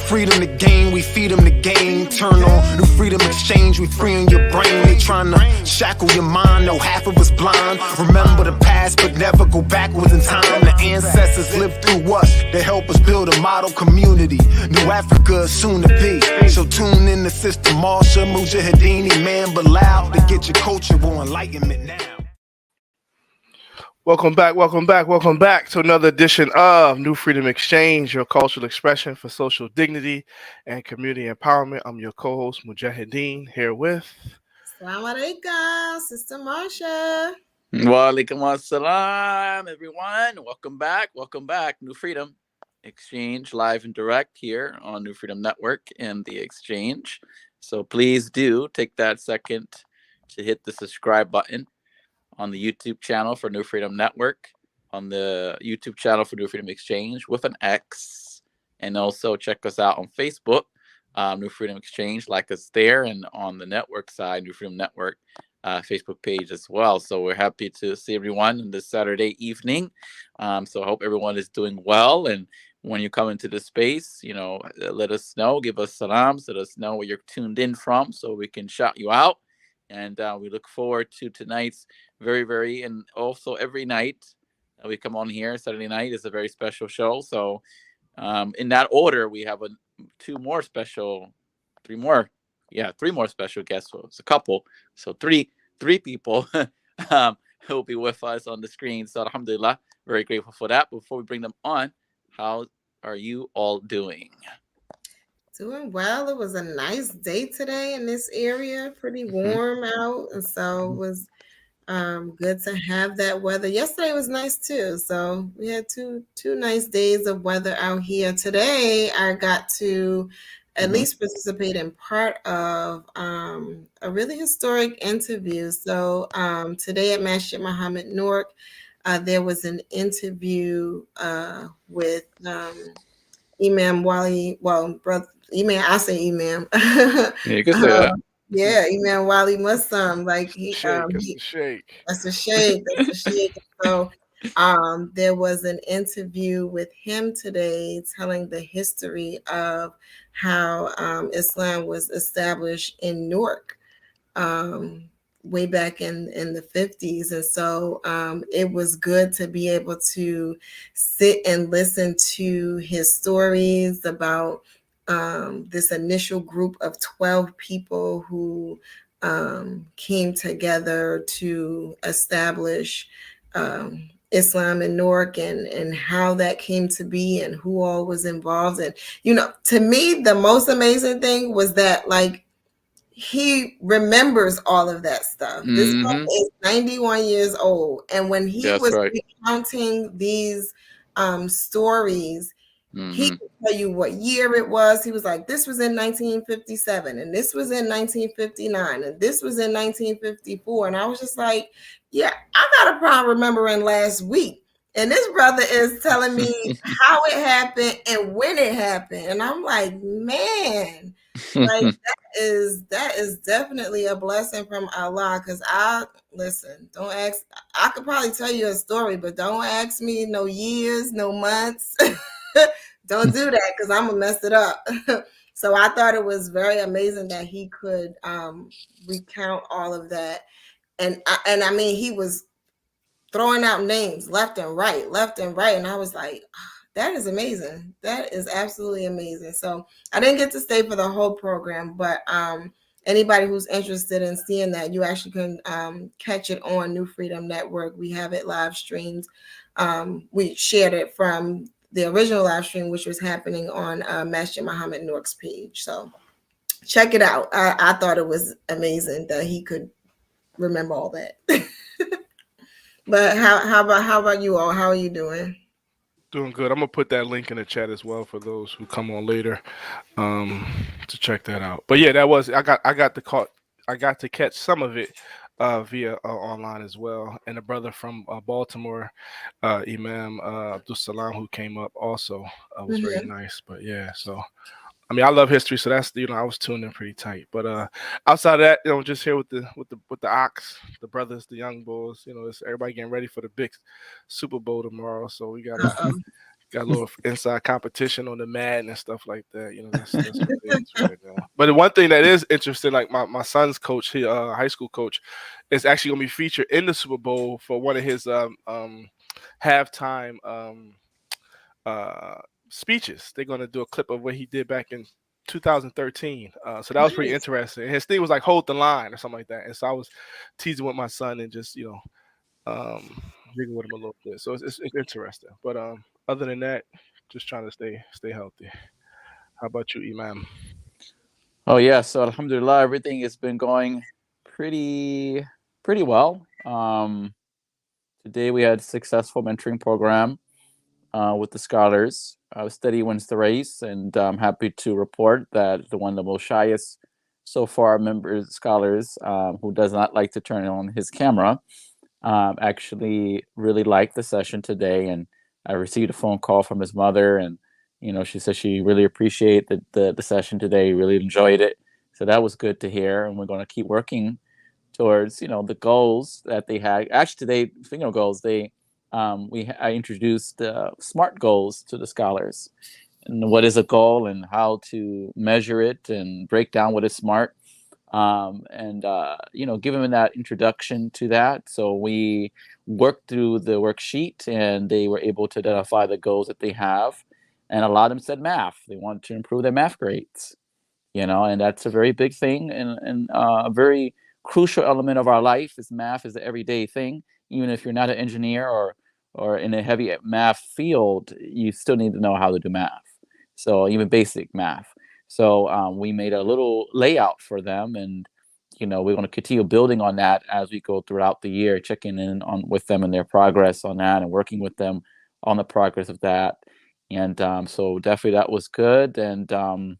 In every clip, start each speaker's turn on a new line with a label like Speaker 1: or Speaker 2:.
Speaker 1: freedom to gain, we feed them the game. Turn on New Freedom XChange, we freeing your brain. They trying to shackle your mind, no half of us blind. Remember the past, but never go backwards in time. The ancestors lived through us, they help us build a model community. New Africa is soon to be. So tune in to Sister Marsha, Mujahideen, Imam Bilal to get your cultural enlightenment now.
Speaker 2: Welcome back to another edition of New Freedom XChange, your cultural expression for social dignity and community empowerment. I'm your co-host, Mujahideen, here with...
Speaker 3: Assalamu alaikum, Sister Marsha.
Speaker 4: Wa alaikum assalam, everyone. Welcome back. New Freedom XChange, live and direct here on New Freedom Network and the Exchange. So please do take that second to hit the subscribe button on the YouTube channel for New Freedom Network, on the YouTube channel for New Freedom XChange with an X, and also check us out on Facebook, New Freedom XChange, like us there, and on the network side, New Freedom Network Facebook page as well. So we're happy to see everyone on this Saturday evening. So I hope everyone is doing well, and when you come into the space, let us know, give us salams, let us know where you're tuned in from so we can shout you out. And we look forward to tonight's very, and also every night we come on here. Saturday night is a very special show. So in that order, we have three more special guests. So it's a couple. So three people who will be with us on the screen. So alhamdulillah, very grateful for that. Before we bring them on, how are you all doing?
Speaker 3: Doing well. It was a nice day today in this area, pretty warm out, and so it was good to have that weather. Yesterday was nice too, so we had two nice days of weather out here. Today I got to at least participate in part of a really historic interview. So today at Marsha Muhammad Noor, there was an interview with Imam Wali, brother Imam, I say Imam.
Speaker 4: Yeah, you can say that.
Speaker 3: Yeah, Imam Wali Muslim, like
Speaker 2: That's
Speaker 3: the shade. So there was an interview with him today telling the history of how Islam was established in Newark way back in the 50s. And so it was good to be able to sit and listen to his stories about this initial group of 12 people who came together to establish Islam in Newark and how that came to be and who all was involved. And, to me, the most amazing thing was that, like, he remembers all of that stuff. This man is 91 years old. And when he was recounting these stories, he could tell you what year it was. He was like, this was in 1957, and this was in 1959, and this was in 1954. And I was just like, yeah, I got a problem remembering last week. And this brother is telling me how it happened and when it happened. And I'm like, man, like that is definitely a blessing from Allah. Because don't ask. I could probably tell you a story, but don't ask me no years, no months. Don't do that because I'm gonna mess it up. So I thought it was very amazing that he could recount all of that, and I mean he was throwing out names left and right, and I was like, that is amazing. That is absolutely amazing. So I didn't get to stay for the whole program, but anybody who's interested in seeing that, you actually can catch it on New Freedom Network. We have it live streamed. We shared it from the original live stream, which was happening on Marsha Muhammad Noor's page. So check it out. I thought it was amazing that he could remember all that. But how about you all? How are you doing?
Speaker 2: Doing good. I'm gonna put that link in the chat as well for those who come on later to check that out. But yeah, that was I got to catch some of it via online as well. And a brother from Baltimore, Imam Abdul Salam, who came up also was very nice. But yeah, so I mean, I love history, so that's I was tuned in pretty tight. But outside of that, just here with the Ox, the brothers, the young bulls. It's everybody getting ready for the big Super Bowl tomorrow, so we gotta Got a little inside competition on the mat and stuff like that. You know, that's what it is right now. But the one thing that is interesting, like my son's coach, he high school coach, is actually gonna be featured in the Super Bowl for one of his halftime speeches. They're gonna do a clip of what he did back in 2013. So that was pretty interesting. And his thing was like hold the line or something like that. And so I was teasing with my son and just jigging with him a little bit. So it's interesting. But other than that, just trying to stay healthy. How about you, Imam?
Speaker 4: Oh yeah, so alhamdulillah, everything has been going pretty well. Today we had a successful mentoring program with the scholars. Study wins the race, and I'm happy to report that one of the most shyest so far members, scholars, who does not like to turn on his camera, actually really liked the session today. And I received a phone call from his mother, and she said she really appreciated the session today, really enjoyed it. So that was good to hear, and we're going to keep working towards the goals that they had. Actually, today, speaking of goals, I introduced SMART goals to the scholars, and what is a goal and how to measure it and break down what is SMART, and give them that introduction to that. So we worked through the worksheet, and they were able to identify the goals that they have, and a lot of them said math. They wanted to improve their math grades, and that's a very big thing, and a very crucial element of our life is math is the everyday thing. Even if you're not an engineer or in a heavy math field, you still need to know how to do math. So even basic math. So we made a little layout for them, and we're going to continue building on that as we go throughout the year, checking in with them and their progress on that, and working with them on the progress of that. And so definitely that was good. And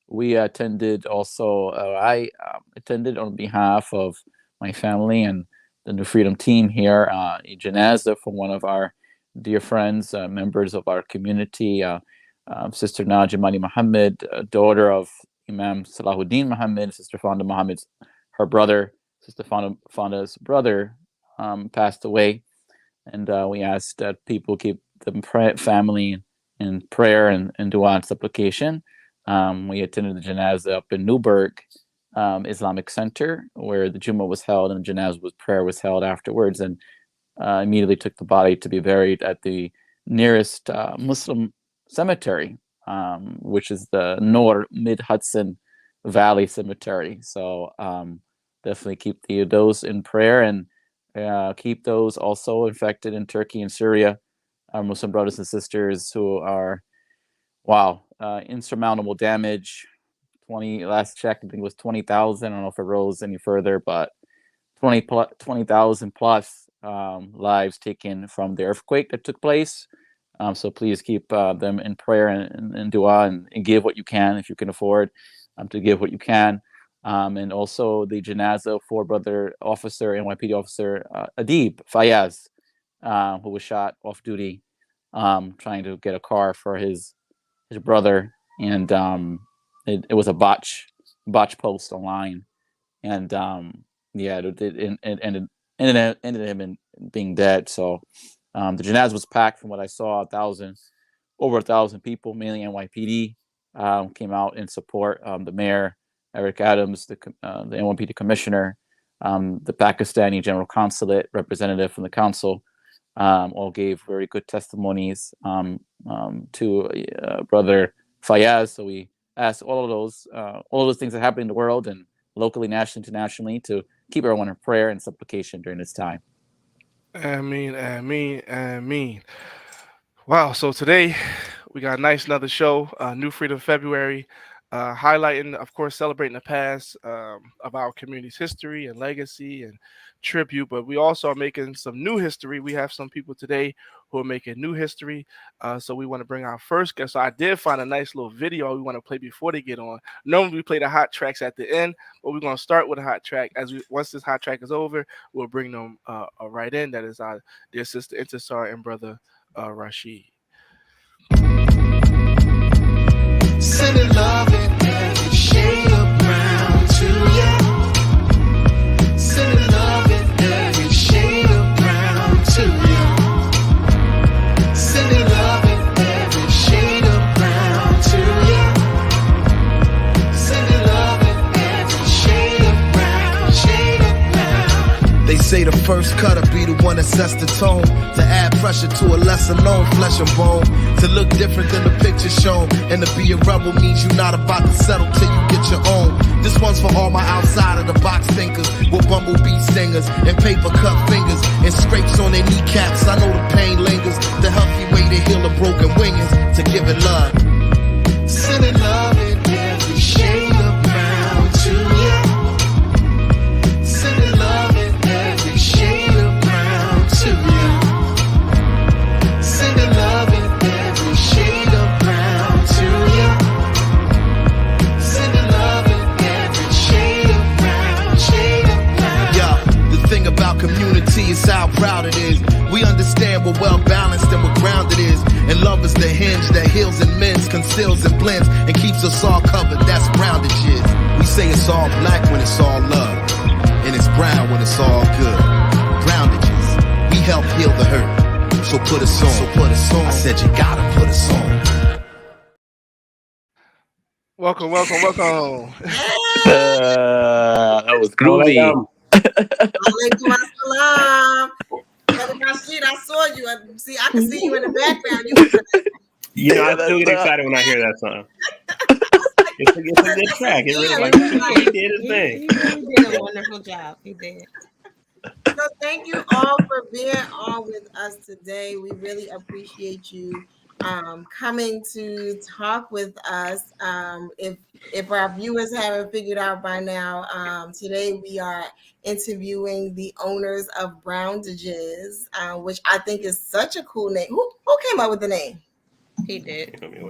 Speaker 4: we attended also. I attended on behalf of my family and the New Freedom team here, a janazah for one of our dear friends, members of our community, Sister Naja Mahdi Muhammad, daughter of Imam Salahuddin Muhammad, Sister Fonda Muhammad's, her brother, Sister Fonda's brother, passed away. And we asked that people keep the family in prayer and dua and supplication. We attended the janazah up in Newburgh Islamic Center, where the Jummah was held and the janazah prayer was held afterwards, and immediately took the body to be buried at the nearest Muslim cemetery, which is the Mid-Hudson Valley Cemetery. So definitely keep those in prayer, and keep those also infected in Turkey and Syria, our Muslim brothers and sisters who are, insurmountable damage. Last check, I think it was 20,000. I don't know if it rose any further, but 20,000 plus lives taken from the earthquake that took place. So please keep them in prayer and dua, and give what you can if you can afford to give what you can. And also the janazah for brother officer, NYPD officer Adib Fayaz, who was shot off duty trying to get a car for his brother, and it was a botch post online, and it ended him in being dead. So the janazah was packed. From what I saw, over 1,000 people, mainly NYPD, came out in support. The mayor, Eric Adams, the NYPD commissioner, the Pakistani general consulate representative from the council, all gave very good testimonies to brother Fayaz. So we ask all of those things that happen in the world and locally, nationally, internationally, to keep everyone in prayer and supplication during this time.
Speaker 2: Ameen, ameen, ameen. Wow, so today we got a nice another show, New Freedom February, highlighting, of course, celebrating the past of our community's history and legacy and tribute, but we also are making some new history. We have some people today who are making new history, so we want to bring our first guest. So I did find a nice little video we want to play before they get on. Normally we play the hot tracks at the end, but we're going to start with a hot track. Once this hot track is over, we'll bring them right in. That is our dear sister Intisar and brother Rashid.
Speaker 1: Sending love in every shade of brown to you. Sending love in every shade of brown to you. first cutter be the one that sets the tone, to add pressure to a lesser known flesh and bone, to look different than the picture shown, and to be a rebel means you're not about to settle till you get your own. This one's for all my outside of the box thinkers, with bumblebee singers and paper cut fingers and scrapes on their kneecaps. I know the pain lingers. The healthy way to heal a broken wing is to give it love. Sending love in every shade of brown to you. Sending love in every shade of brown to you. Sending love in every shade of brown to you. Sending love in every shade of brown, shade of brown. Yeah, the thing about community is how proud it is. We understand what well balanced and what grounded is. And love is the hinge that heals and mends, conceals and blends, and keeps us all covered. That's Browndages. We say it's all black when it's all love, and it's brown when it's all good. Browndages. We help heal the hurt. So put us on. I said you gotta put us on.
Speaker 2: Welcome.
Speaker 4: That was groovy.
Speaker 3: Alaikum assalam. Brother Rashid, I saw you. I can see you in the background.
Speaker 5: You know, I still get excited when I hear that song. It's a good track. It really he did his thing.
Speaker 6: He did a wonderful job. He did.
Speaker 3: So thank you all for being on with us today. We really appreciate you coming to talk with us. If our viewers haven't figured out by now, today we are interviewing the owners of Browndages, which I think is such a cool name. Who came up with the name?
Speaker 6: He did.
Speaker 3: Okay.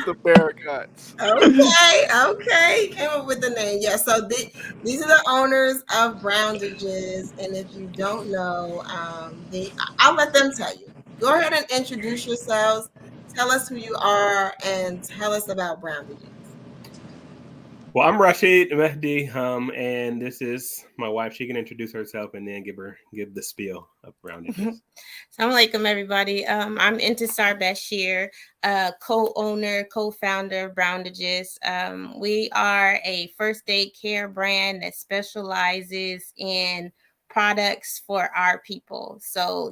Speaker 2: The Barracuts.
Speaker 3: Okay. Came up with the name. Yeah. So these are the owners of Browndages, and if you don't know, I'll let them tell you. Go ahead and introduce yourselves. Tell us who you are, and tell us about Browndages.
Speaker 5: Well, I'm Rashid, Mahdi, and this is my wife. She can introduce herself and then give the spiel of Browndages.
Speaker 6: Assalamu alaikum, everybody. I'm Intisar Bashir, co-owner, co-founder of Browndages. We are a first aid care brand that specializes in products for our people. So,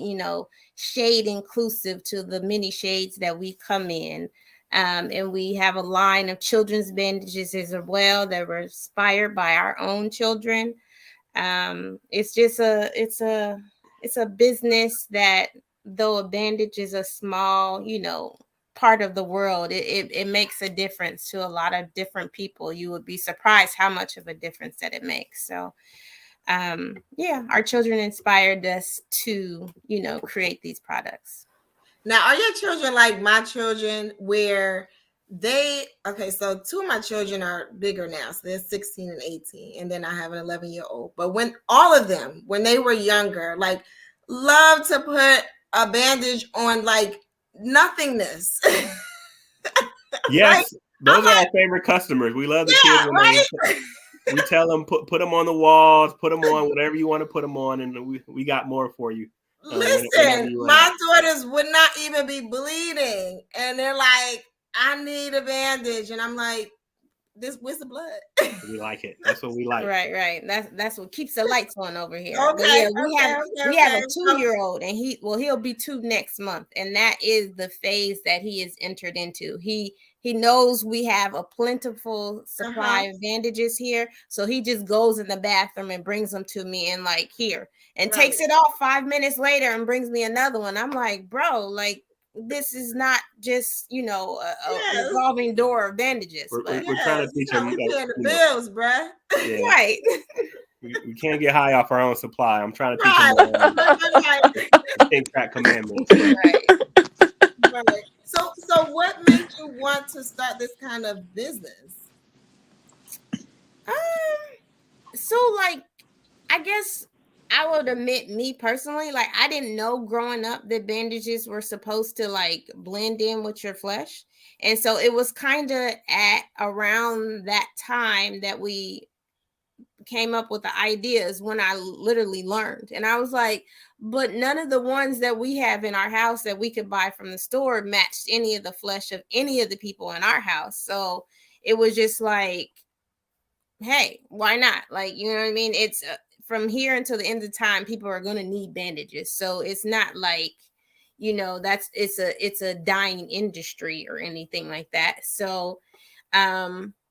Speaker 6: shade inclusive to the many shades that we come in. And we have a line of children's bandages as well that were inspired by our own children. It's a business that, though a bandage is a small, part of the world, it makes a difference to a lot of different people. You would be surprised how much of a difference that it makes. So, our children inspired us to, create these products.
Speaker 3: Now, are your children like my children where so two of my children are bigger now. So they're 16 and 18. And then I have an 11-year-old. But when all of them, when they were younger, like love to put a bandage on like nothingness.
Speaker 5: Yes, those are our favorite customers. We love the kids when we tell them, put them on the walls, put them on whatever you want to put them on. And we got more for you.
Speaker 3: Listen, my daughters would not even be bleeding, and they're like, "I need a bandage," and I'm like, "Where's the blood?"
Speaker 5: We like it. That's what we like.
Speaker 6: Right. That's what keeps the lights on over here.
Speaker 3: Okay.
Speaker 6: We have a 2-year-old, and he'll be 2 next month, and that is the phase that he is entered into. He knows we have a plentiful supply of bandages here, so he just goes in the bathroom and brings them to me and takes it off 5 minutes later and brings me another one. I'm like, bro, like this is not just a revolving door of bandages.
Speaker 5: We're trying to teach them.
Speaker 3: The bills, bruh.
Speaker 5: Yeah.
Speaker 6: Right.
Speaker 5: We can't get high off our own supply. I'm trying to teach them track commandments.
Speaker 3: Right. So what made you want to start this kind of business?
Speaker 6: I guess I would admit, me personally, I didn't know growing up that bandages were supposed to blend in with your flesh. And so it was kind of at around that time that we came up with the ideas when I literally learned. And I was like, but none of the ones that we have in our house that we could buy from the store matched any of the flesh of any of the people in our house. So it was just hey, why not? Like, you know what I mean? It's from here until the end of time, people are going to need bandages. So it's not like, you know, it's a dying industry or anything like that. So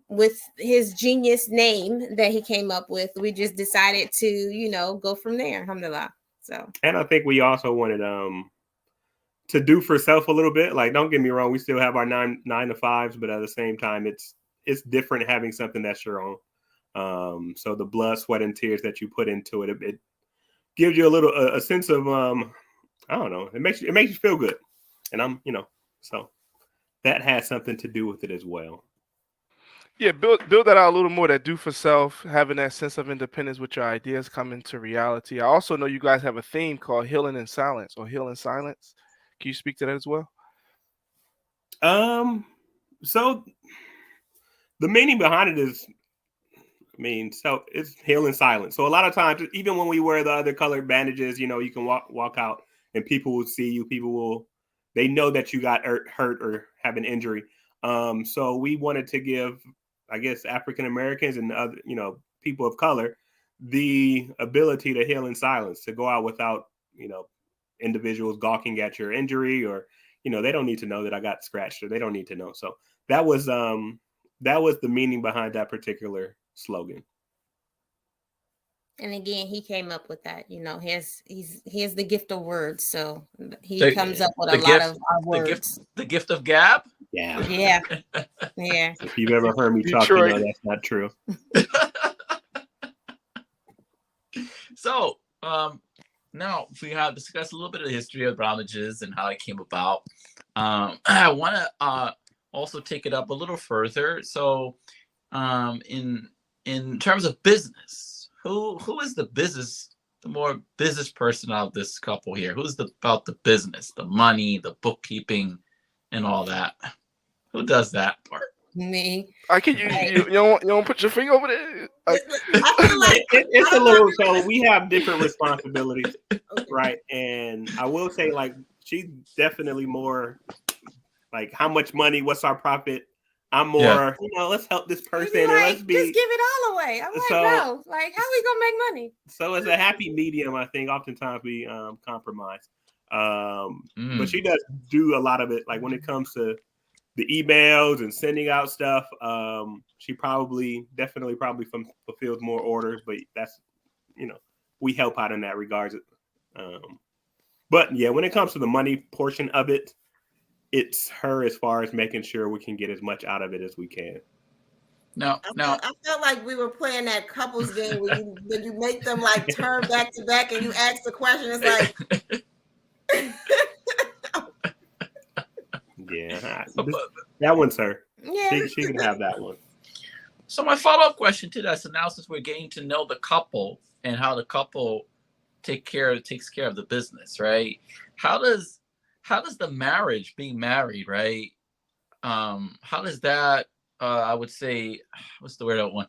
Speaker 6: with his genius name that he came up with, we just decided to, you know, go from there. Alhamdulillah. So,
Speaker 5: and I think we also wanted to do for self a little bit. Like, don't get me wrong, we still have our nine to fives, but at the same time, it's different having something that's your own. So the blood, sweat, and tears that you put into it, it gives you a little a sense of I don't know. It makes you feel good, and I'm, you know, so that has something to do with it as well.
Speaker 2: Yeah, build that out a little more. That do for self, having that sense of independence with your ideas come into reality. I also know you guys have a theme called Healing in Silence or Heal in Silence. Can you speak to that as well?
Speaker 5: So the meaning behind it is, I mean, so it's heal in silence. So a lot of times, even when we wear the other colored bandages, you know, you can walk out and people will see you. They know that you got hurt or have an injury. So we wanted to give, I guess, African Americans and other, you know, people of color, the ability to heal in silence, to go out without, you know, individuals gawking at your injury, or, you know, they don't need to know that I got scratched, or they don't need to know. So that was the meaning behind that particular slogan.
Speaker 6: and again, he came up with that. You know, he has the gift of words, so he comes up with a lot of our words.
Speaker 4: The gift of gab.
Speaker 5: Yeah.
Speaker 6: Yeah. Yeah.
Speaker 5: If you've ever heard me talk,
Speaker 2: Detroit.
Speaker 5: you know that's not true.
Speaker 4: So now we have discussed a little bit of the history of Browndages and how it came about. I want to also take it up a little further. So in terms of business, who is the more business person out of this couple here? Who's about the business, the money, the bookkeeping, and all that? Who does that part?
Speaker 6: Me.
Speaker 2: You don't put your finger over there.
Speaker 3: I feel like
Speaker 5: It's a little, so we have different responsibilities, right? And I will say, like, she's definitely more like, how much money, what's our profit? I'm more, you know, let's help this person, and let's be,
Speaker 6: just give it all away. I'm like, no, like, how we gonna make money?
Speaker 5: So it's a happy medium. I think oftentimes we compromise. But she does do a lot of it. Like when it comes to the emails and sending out stuff, she definitely fulfills more orders. But that's, you know, we help out in that regard. But yeah, when it comes to the money portion of it, it's her as far as making sure we can get as much out of it as we can.
Speaker 4: I
Speaker 3: felt like we were playing that couples game where you make them like turn back to back and you ask the question. It's like,
Speaker 5: yeah, that one's her.
Speaker 6: Yeah,
Speaker 5: she can have that one.
Speaker 4: So my follow-up question to that, so now since we're getting to know the couple and how the couple takes care of the business, right? How does the marriage, being married, right? How does that? I would say, what's the word I want?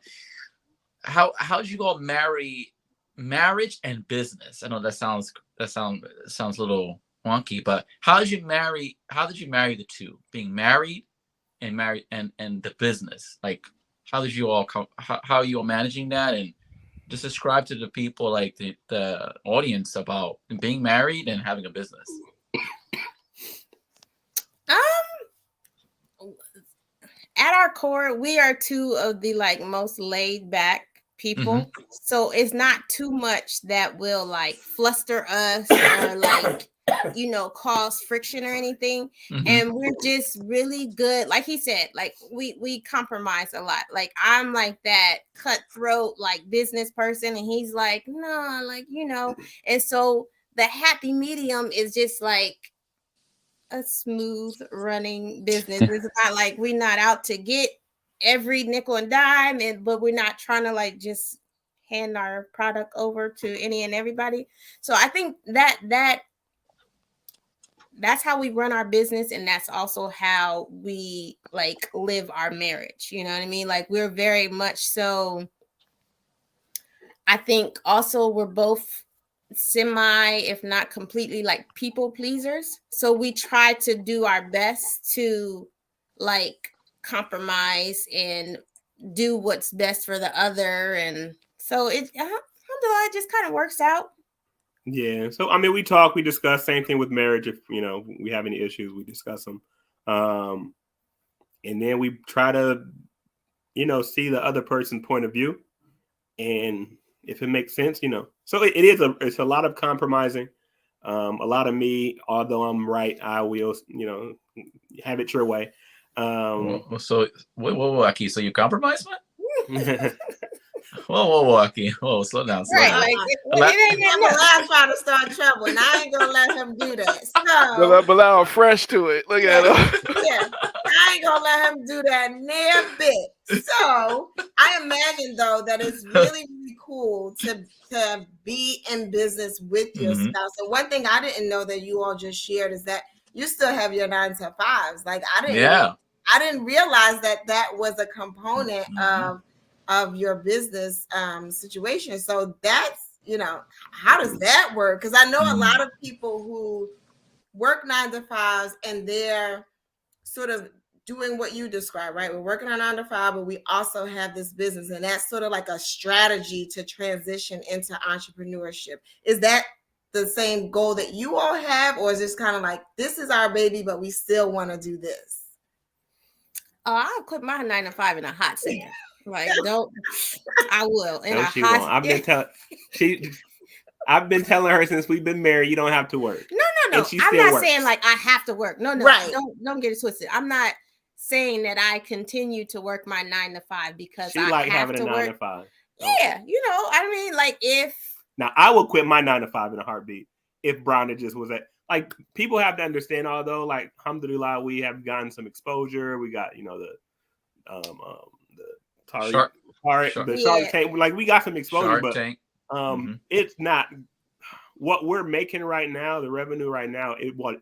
Speaker 4: How did you all marry marriage and business? I know that sounds a little wonky, but how did you marry the two, being married and the business? Like, how did you all how are you all managing that? And just describe to the people, like the audience, about being married and having a business.
Speaker 6: At our core, we are two of the like most laid back people. Mm-hmm. So it's not too much that will like fluster us or like, you know, cause friction or anything. Mm-hmm. And we're just really good. Like he said, like we compromise a lot. Like I'm like that cutthroat, like business person. And he's like, no, like, you know, and so the happy medium is just like a smooth running business. It's not like we're not out to get every nickel and dime, but we're not trying to like just hand our product over to any and everybody. So I think that's how we run our business, and that's also how we like live our marriage. You know what I mean? Like we're very much so. I think also we're both semi, if not completely, like people pleasers. So we try to do our best to like compromise and, do what's best for the other. And so it just kind of works out.
Speaker 5: Yeah. So, we discuss, same thing with marriage. If, we have any issues, we discuss them. And then we try to, see the other person's point of view. And if it makes sense, so it's a lot of compromising. A lot of me, although I'm right, I will, have it your way.
Speaker 4: So Aki, so you compromise, man? Whoa, Aki. Whoa, slow down.
Speaker 6: Right, like it ain't
Speaker 3: Bilal trying to start trouble, and I ain't gonna let him do that. So
Speaker 2: Bilal fresh to it. Look at him.
Speaker 3: Yeah, I ain't gonna let him do that near bit. So I imagine though that it's really, really cool to be in business with your spouse. So one thing I didn't know that you all just shared is that you still have your 9 to 5s. Like I didn't realize that was a component of your business situation. So that's, how does that work? Because I know a lot of people who work 9 to 5s and they're sort of doing what you described, right? We're working on 9 to 5, but we also have this business, and that's sort of like a strategy to transition into entrepreneurship. Is that the same goal that you all have, or is this kind of like, this is our baby, but we still want to do this?
Speaker 6: I'll quit my 9 to 5 in a hot second. Like, I will.
Speaker 5: No, she won't. I've been telling her since we've been married, you don't have to work.
Speaker 6: No. I'm not saying like I have to work. No.
Speaker 3: Right.
Speaker 6: Don't get it twisted. I'm not saying that I continue to work my 9 to 5 because
Speaker 5: she
Speaker 6: I
Speaker 5: like
Speaker 6: have
Speaker 5: having
Speaker 6: to
Speaker 5: a 9
Speaker 6: work.
Speaker 5: to 5.
Speaker 6: Yeah, like if
Speaker 5: now I will quit my 9 to 5 in a heartbeat if Browndages was at, like, people have to understand, although like alhamdulillah we have gotten some exposure. We got Shark Tank, like we got some exposure,
Speaker 4: Shark
Speaker 5: but
Speaker 4: Tank.
Speaker 5: It's not what we're making right now. The revenue right now, it won't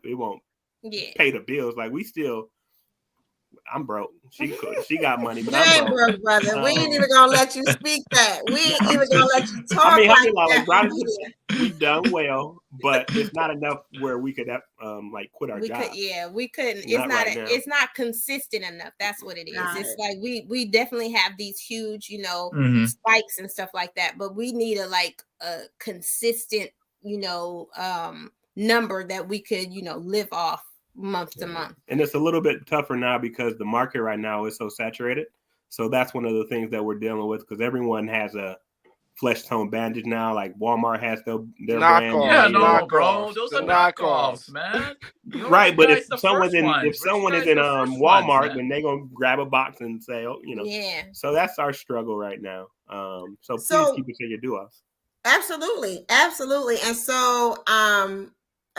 Speaker 5: pay the bills. Like I'm broke. She got money, but I'm broke,
Speaker 3: brother. We ain't even gonna let you speak that. We ain't even gonna let you talk
Speaker 5: we've done well, but it's not enough where we could quit our job.
Speaker 6: We couldn't. It's not consistent enough. That's what it is. It's like we definitely have these huge, spikes and stuff like that, but we need a consistent, number that we could, live off month to month.
Speaker 5: And it's a little bit tougher now because the market right now is so saturated. So that's one of the things that we're dealing with, because everyone has a flesh tone bandage now. Like Walmart has their brand.
Speaker 4: Yeah, no, bro, those are knockoffs, man.
Speaker 5: Right, but if someone is in Walmart, then they're gonna grab a box and say,
Speaker 6: Yeah.
Speaker 5: So that's our struggle right now. So please keep it to your duos.
Speaker 3: Absolutely. And so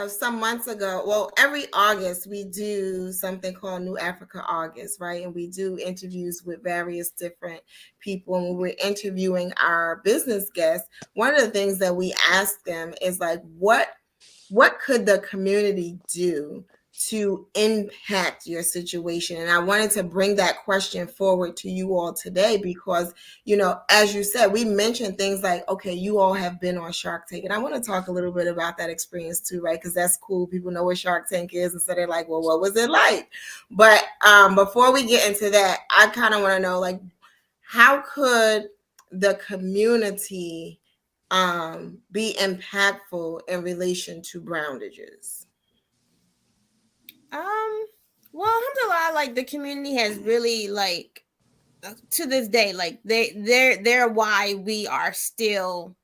Speaker 3: some months ago, every August we do something called New Africa August, right? And we do interviews with various different people. And when we're interviewing our business guests, one of the things that we ask them is like, what could the community do to impact your situation? And I wanted to bring that question forward to you all today because, as you said, we mentioned things like, okay, you all have been on Shark Tank. And I want to talk a little bit about that experience too, right? Because that's cool. People know what Shark Tank is. And so they're like, well, what was it like? But before we get into that, I kind of want to know, like, how could the community be impactful in relation to Browndages?
Speaker 6: Well, alhamdulillah, like the community has really, like, to this day, like they're why we are still,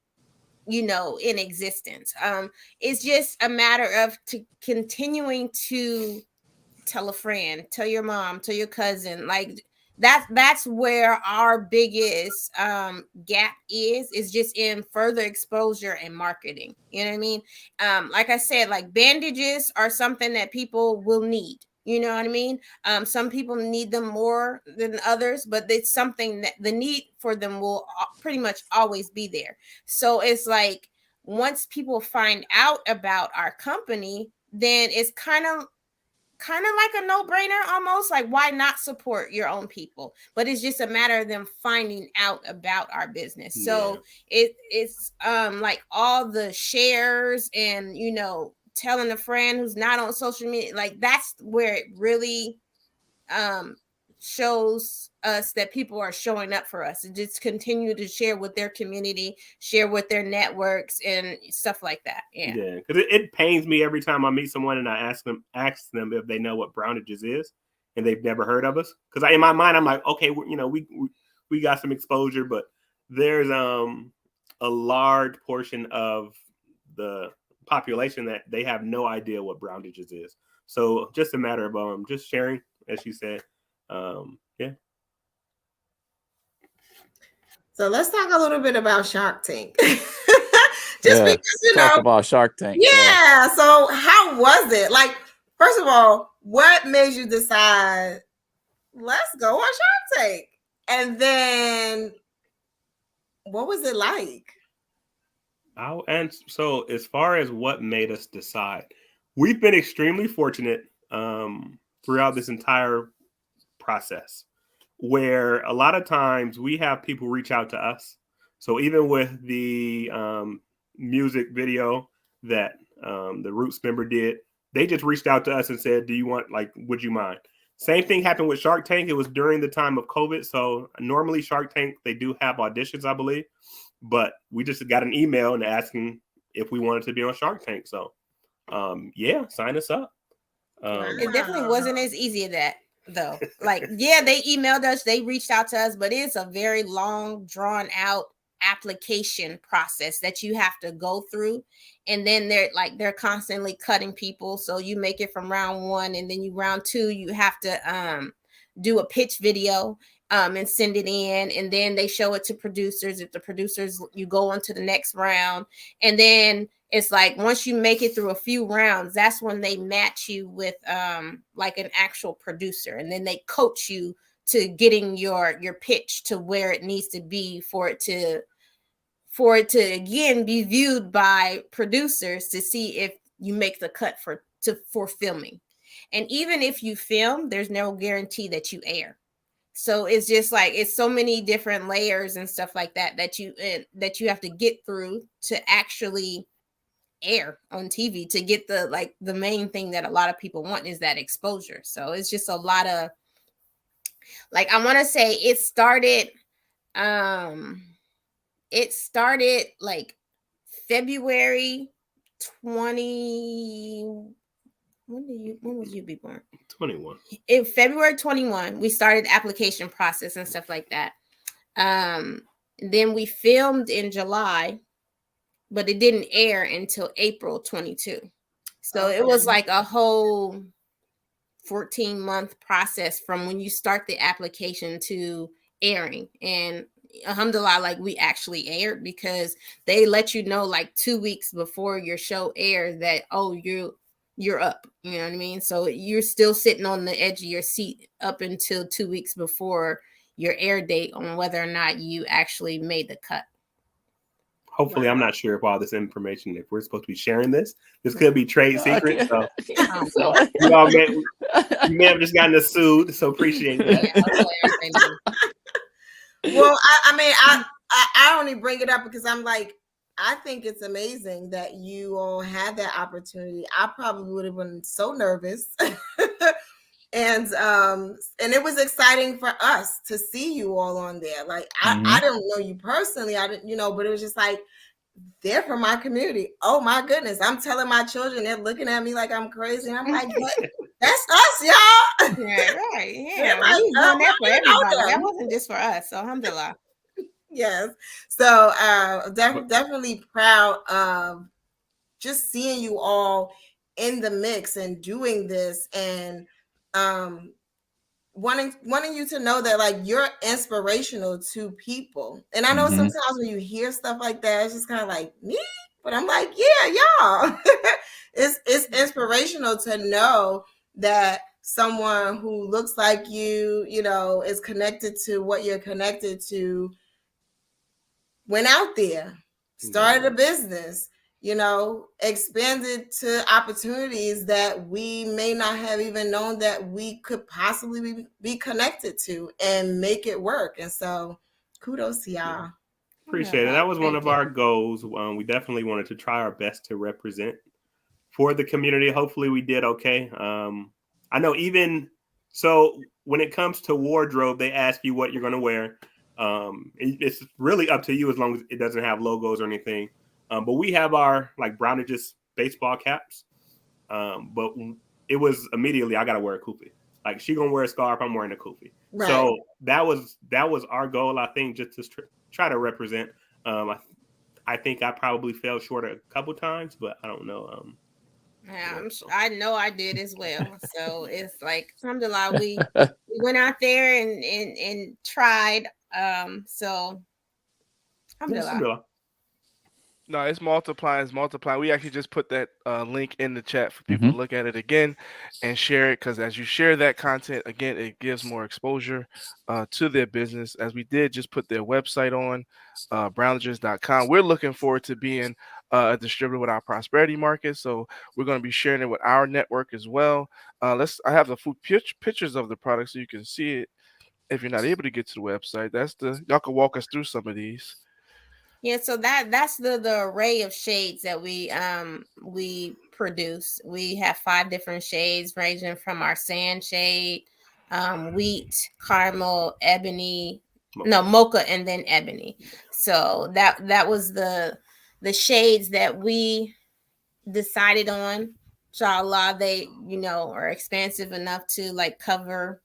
Speaker 6: in existence. It's just a matter of continuing to tell a friend, tell your mom, tell your cousin, like that's where our biggest gap is just in further exposure and marketing. You know what I mean? Like I said, like bandages are something that people will need. You know what I mean? Some people need them more than others, but it's something that the need for them will pretty much always be there. So it's like once people find out about our company, then it's kind of like a no-brainer almost. Like, why not support your own people? But it's just a matter of them finding out about our business. Yeah. So it's like all the shares and telling a friend who's not on social media, like that's where it really shows us that people are showing up for us, and just continue to share with their community, share with their networks and stuff like that.
Speaker 5: Yeah, because it pains me every time I meet someone and I ask them if they know what Browndages is, and they've never heard of us. Because in my mind, I'm like, okay, we got some exposure, but there's a large portion of the population that they have no idea what Browndages is. So just a matter of just sharing, as you said. Yeah.
Speaker 3: So let's talk a little bit about Shark Tank.
Speaker 4: Because talk about Shark Tank.
Speaker 3: Yeah. So how was it? Like, first of all, what made you decide, let's go on Shark Tank? And then what was it like?
Speaker 5: And so as far as what made us decide, we've been extremely fortunate throughout this entire process, where a lot of times we have people reach out to us. So even with the music video that the Roots member did, they just reached out to us and said, would you mind? Same thing happened with Shark Tank. It was during the time of COVID. So normally Shark Tank, they do have auditions, I believe. But we just got an email and asking if we wanted to be on Shark Tank. So, yeah, sign us up.
Speaker 6: It definitely wasn't as easy as that, though. Like, yeah, they emailed us, they reached out to us, but it's a very long, drawn out application process that you have to go through. And then they're constantly cutting people. So you make it from round 1, and then round 2, you have to do a pitch video. And send it in, and then they show it to producers. If the producers, you go on to the next round, and then it's like once you make it through a few rounds, that's when they match you with like an actual producer, and then they coach you to getting your pitch to where it needs to be for it to again be viewed by producers to see if you make the cut for filming. And even if you film, there's no guarantee that you air. So it's just like, it's so many different layers and stuff like that you have to get through to actually air on TV, to get the main thing that a lot of people want is that exposure. So it's just a lot of, like, I want to say it started like February 20. When would you be born?
Speaker 5: 21.
Speaker 6: In February 21, we started the application process and stuff like that. Then we filmed in July, but it didn't air until April 22. So it was like a whole 14-month process from when you start the application to airing. And alhamdulillah, like, we actually aired, because they let you know like 2 weeks before your show airs that, oh, you're up, you know what I mean? So you're still sitting on the edge of your seat up until 2 weeks before your air date on whether or not you actually made the cut.
Speaker 5: Hopefully, I'm not sure if all this information, if we're supposed to be sharing this could be trade secret. So you may have just gotten us sued. So appreciate that.
Speaker 3: Well, I mean, I only bring it up because I'm like, I think it's amazing that you all had that opportunity. I probably would have been so nervous. And it was exciting for us to see you all on there. Like, I don't know you personally. I didn't, but it was just like, they're from my community. Oh my goodness. I'm telling my children, they're looking at me like I'm crazy. And I'm like, but that's us, y'all.
Speaker 6: Yeah, right. Yeah. We was doing that for everybody. That wasn't just for us. So alhamdulillah.
Speaker 3: Yes. So definitely proud of just seeing you all in the mix and doing this, and wanting you to know that, like, you're inspirational to people. And I know sometimes when you hear stuff like that, it's just kind of like, me? But I'm like, yeah, y'all. It's inspirational to know that someone who looks like you, is connected to what you're connected to, went out there, started a business, expanded to opportunities that we may not have even known that we could possibly be connected to, and make it work. And so kudos to y'all.
Speaker 5: Appreciate it. That was one of our goals. We definitely wanted to try our best to represent for the community. Hopefully we did okay. I know, even so, when it comes to wardrobe, they ask you what you're going to wear. It's really up to you as long as it doesn't have logos or anything. But we have our like Browndages baseball caps. But it was immediately I got to wear a kufi. Like she gonna wear a scarf, I'm wearing a kufi. Right. So that was our goal. I think just to try to represent. I think I probably fell short a couple times, but I don't know.
Speaker 6: Yeah, I know I did as well. So it's like, alhamdulillah, we went out there and tried. So alhamdulillah.
Speaker 2: No, it's multiplying. We actually just put that link in the chat for people to look at it again and share it, because as you share that content, again, it gives more exposure to their business. As we did just put their website on, browndages.com. We're looking forward to being a distributor with our prosperity market, so we're going to be sharing it with our network as well. I have the full pictures of the product so you can see it if you're not able to get to the website. Y'all can walk us through some of these.
Speaker 6: Yeah, so that's the array of shades that we produce. We have 5 different shades ranging from our sand shade, wheat, caramel, ebony, mocha, and then ebony. So that was the shades that we decided on. Inshallah, they are expansive enough to like cover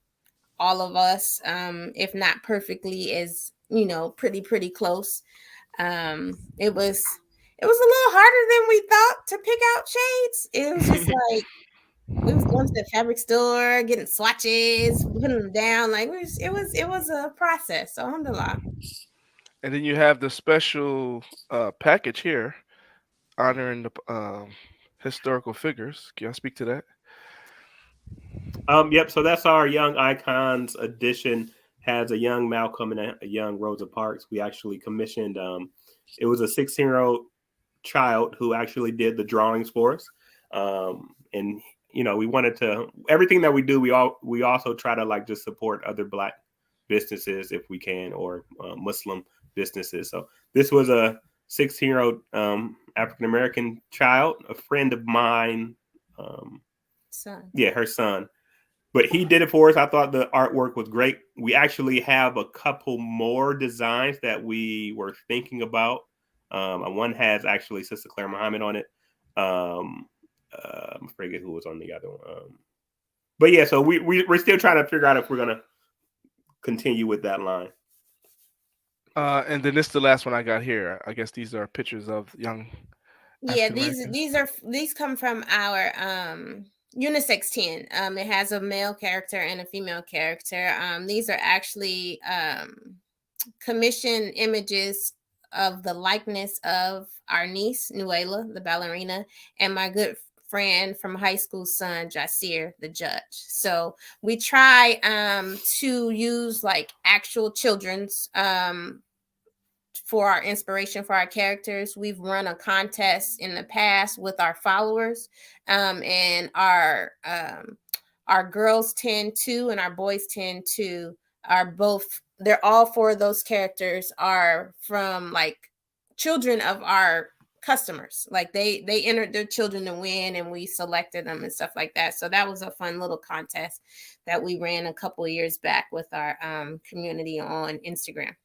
Speaker 6: all of us, if not perfectly, as pretty close. It was a little harder than we thought to pick out shades. It was just like we was going to the fabric store, getting swatches, putting them down. Like it was a process. So alhamdulillah.
Speaker 2: And then you have the special package here honoring the historical figures. Can y'all speak to that?
Speaker 5: Yep. So that's our Young Icons edition. Has a young Malcolm and a young Rosa Parks. We actually commissioned, it was a 16-year-old child who actually did the drawings for us. And, we wanted to, everything that we do, we also try to like just support other Black businesses if we can, or Muslim businesses. So this was a 16-year-old African-American child, a friend of mine.
Speaker 6: Son. Yeah,
Speaker 5: her son. But he did it for us. I thought the artwork was great. We actually have a couple more designs that we were thinking about. One has actually Sister Claire Muhammad on it. I forget who was on the other one. But yeah, so we're still trying to figure out if we're going to continue with that line.
Speaker 2: And then this is the last one I got here. I guess these are pictures of young.
Speaker 6: Yeah, these come from our unisex 10. It has a male character and a female character. These are actually commissioned images of the likeness of our niece Nuela, the ballerina, and my good friend from high school son Jasir, the judge. So we try to use like actual children's for our inspiration for our characters. We've run a contest in the past with our followers, and our girls 10-2 and our boys 10-2 are both. They're all 4 of those characters are from like children of our customers. Like they entered their children to win, and we selected them and stuff like that. So that was a fun little contest that we ran a couple of years back with our community on Instagram.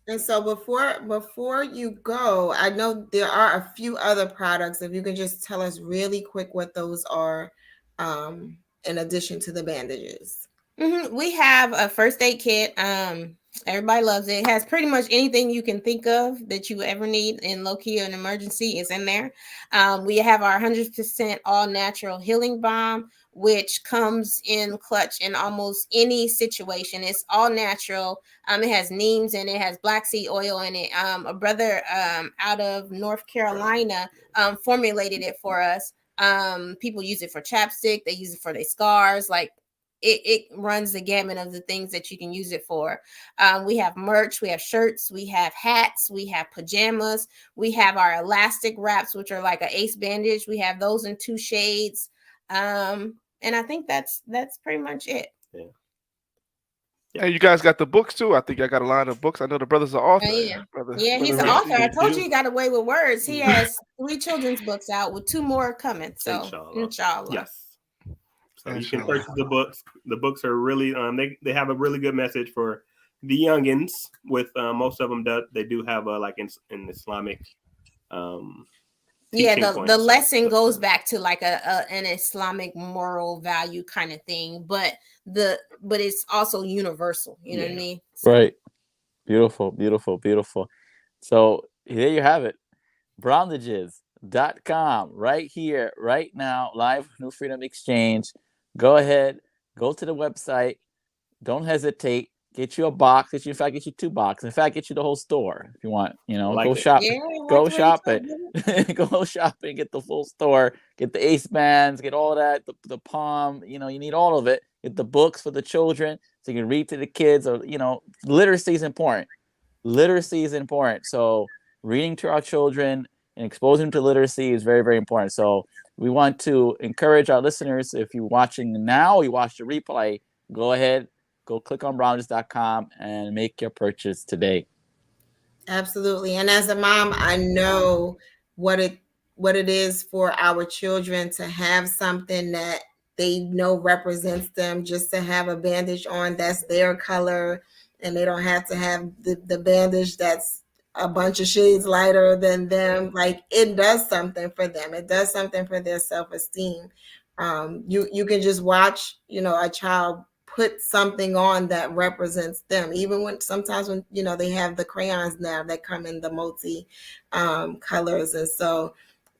Speaker 3: And so before you go, I know there are a few other products. If you can just tell us really quick what those are, in addition to the bandages.
Speaker 6: We have a first aid kit. Everybody loves it. It has pretty much anything you can think of that you ever need in low-key or an emergency is in there. We have our 100% all-natural healing balm, which comes in clutch in almost any situation. It's all natural. It has neems in it. It has black seed oil in it. A brother out of North Carolina formulated it for us. People use it for chapstick. They use it for their scars. Like it runs the gamut of the things that you can use it for. We have merch, we have shirts, we have hats, we have pajamas, we have our elastic wraps, which are like an ace bandage. We have those in 2 shades. And I think that's pretty much it.
Speaker 5: Yeah.
Speaker 2: And you guys got the books too. I think I got a line of books. I know the brother's an author.
Speaker 6: Yeah, he's an author. I told you he got away with words. He has 3 children's books out with 2 more coming. So inshallah.
Speaker 5: Yes. So you can purchase the books. The books are really they have a really good message for the youngins. With most of them, they do have like in Islamic.
Speaker 6: The lesson goes back to like an Islamic moral value kind of thing, but it's also universal. You know what I mean?
Speaker 4: So. Right. Beautiful, beautiful, beautiful. So there you have it. Browndages.com right here, right now, live New Freedom Exchange. Go ahead, go to the website. Don't hesitate. Get you a box. In fact, get you 2 boxes. In fact, get you the whole store if you want. Go shop. Go shopping. Go shopping. Get the full store. Get the ace bands. Get all that. The palm. You need all of it. Get the books for the children so you can read to the kids. Or literacy is important. Literacy is important. So reading to our children and exposing them to literacy is very, very important. So we want to encourage our listeners. If you're watching now, you watch the replay. Go ahead. Go click on Browndages.com and make your purchase today.
Speaker 3: Absolutely. And as a mom, I know what it is for our children to have something that they know represents them, just to have a bandage on that's their color, and they don't have to have the bandage that's a bunch of shades lighter than them. Like, it does something for them. It does something for their self-esteem. You can just watch, a child put something on that represents them, even when sometimes they have the crayons now that come in the multi colors. And so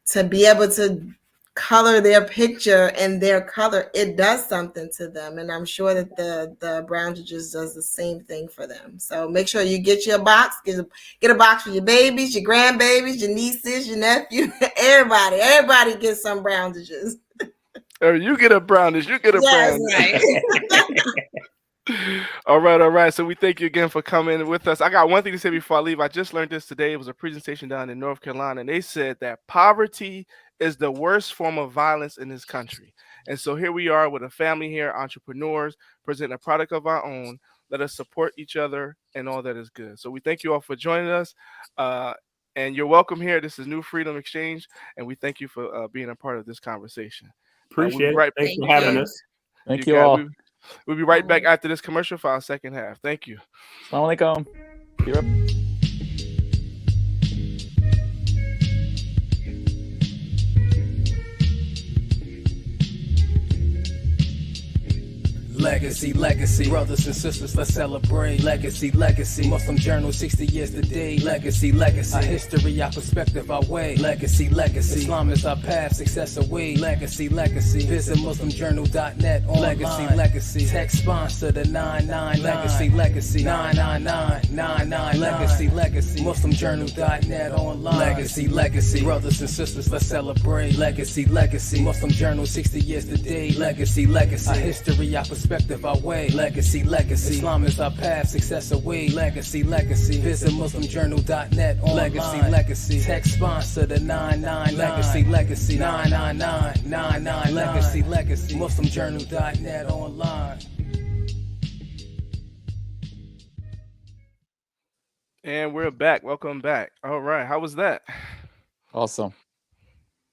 Speaker 3: to be able to color their picture in their color, it does something to them. And I'm sure that the Browndages does the same thing for them. So make sure you get your box, get a box for your babies, your grandbabies, your nieces, your nephew, everybody gets some Browndages.
Speaker 2: Or you get a Brownish, you get a Brownish. Right. All right. So we thank you again for coming with us. I got one thing to say before I leave. I just learned this today. It was a presentation down in North Carolina, and they said that poverty is the worst form of violence in this country. And so here we are with a family here, entrepreneurs, presenting a product of our own. Let us support each other and all that is good. So we thank you all for joining us. And you're welcome here. This is New Freedom Exchange, and we thank you for being a part of this conversation.
Speaker 5: Appreciate it. Thanks for having us.
Speaker 4: Thank you all.
Speaker 2: We'll be right back after this commercial for our second half. Thank you.
Speaker 4: Assalamu alaikum.
Speaker 7: Legacy, brothers and sisters, let's celebrate. Legacy, Muslim Journal, 60 years today. Legacy, our history, our perspective, our way. Legacy, Islam is our path, success away. Legacy, visit MuslimJournal.net online. Legacy, tech sponsor the 999. Legacy, 999. Legacy, MuslimJournal.net online. Legacy, brothers and sisters, let's celebrate. Legacy, Muslim Journal, 60 years today. Legacy, our history, our perspective, our way. Legacy, Islam is our path, success away. Legacy, visit MuslimJournal.net online. Legacy, tech sponsor the 999. Legacy, 999. Legacy, MuslimJournal.net online.
Speaker 2: And we're back. Welcome back. All right. How was that?
Speaker 4: Awesome.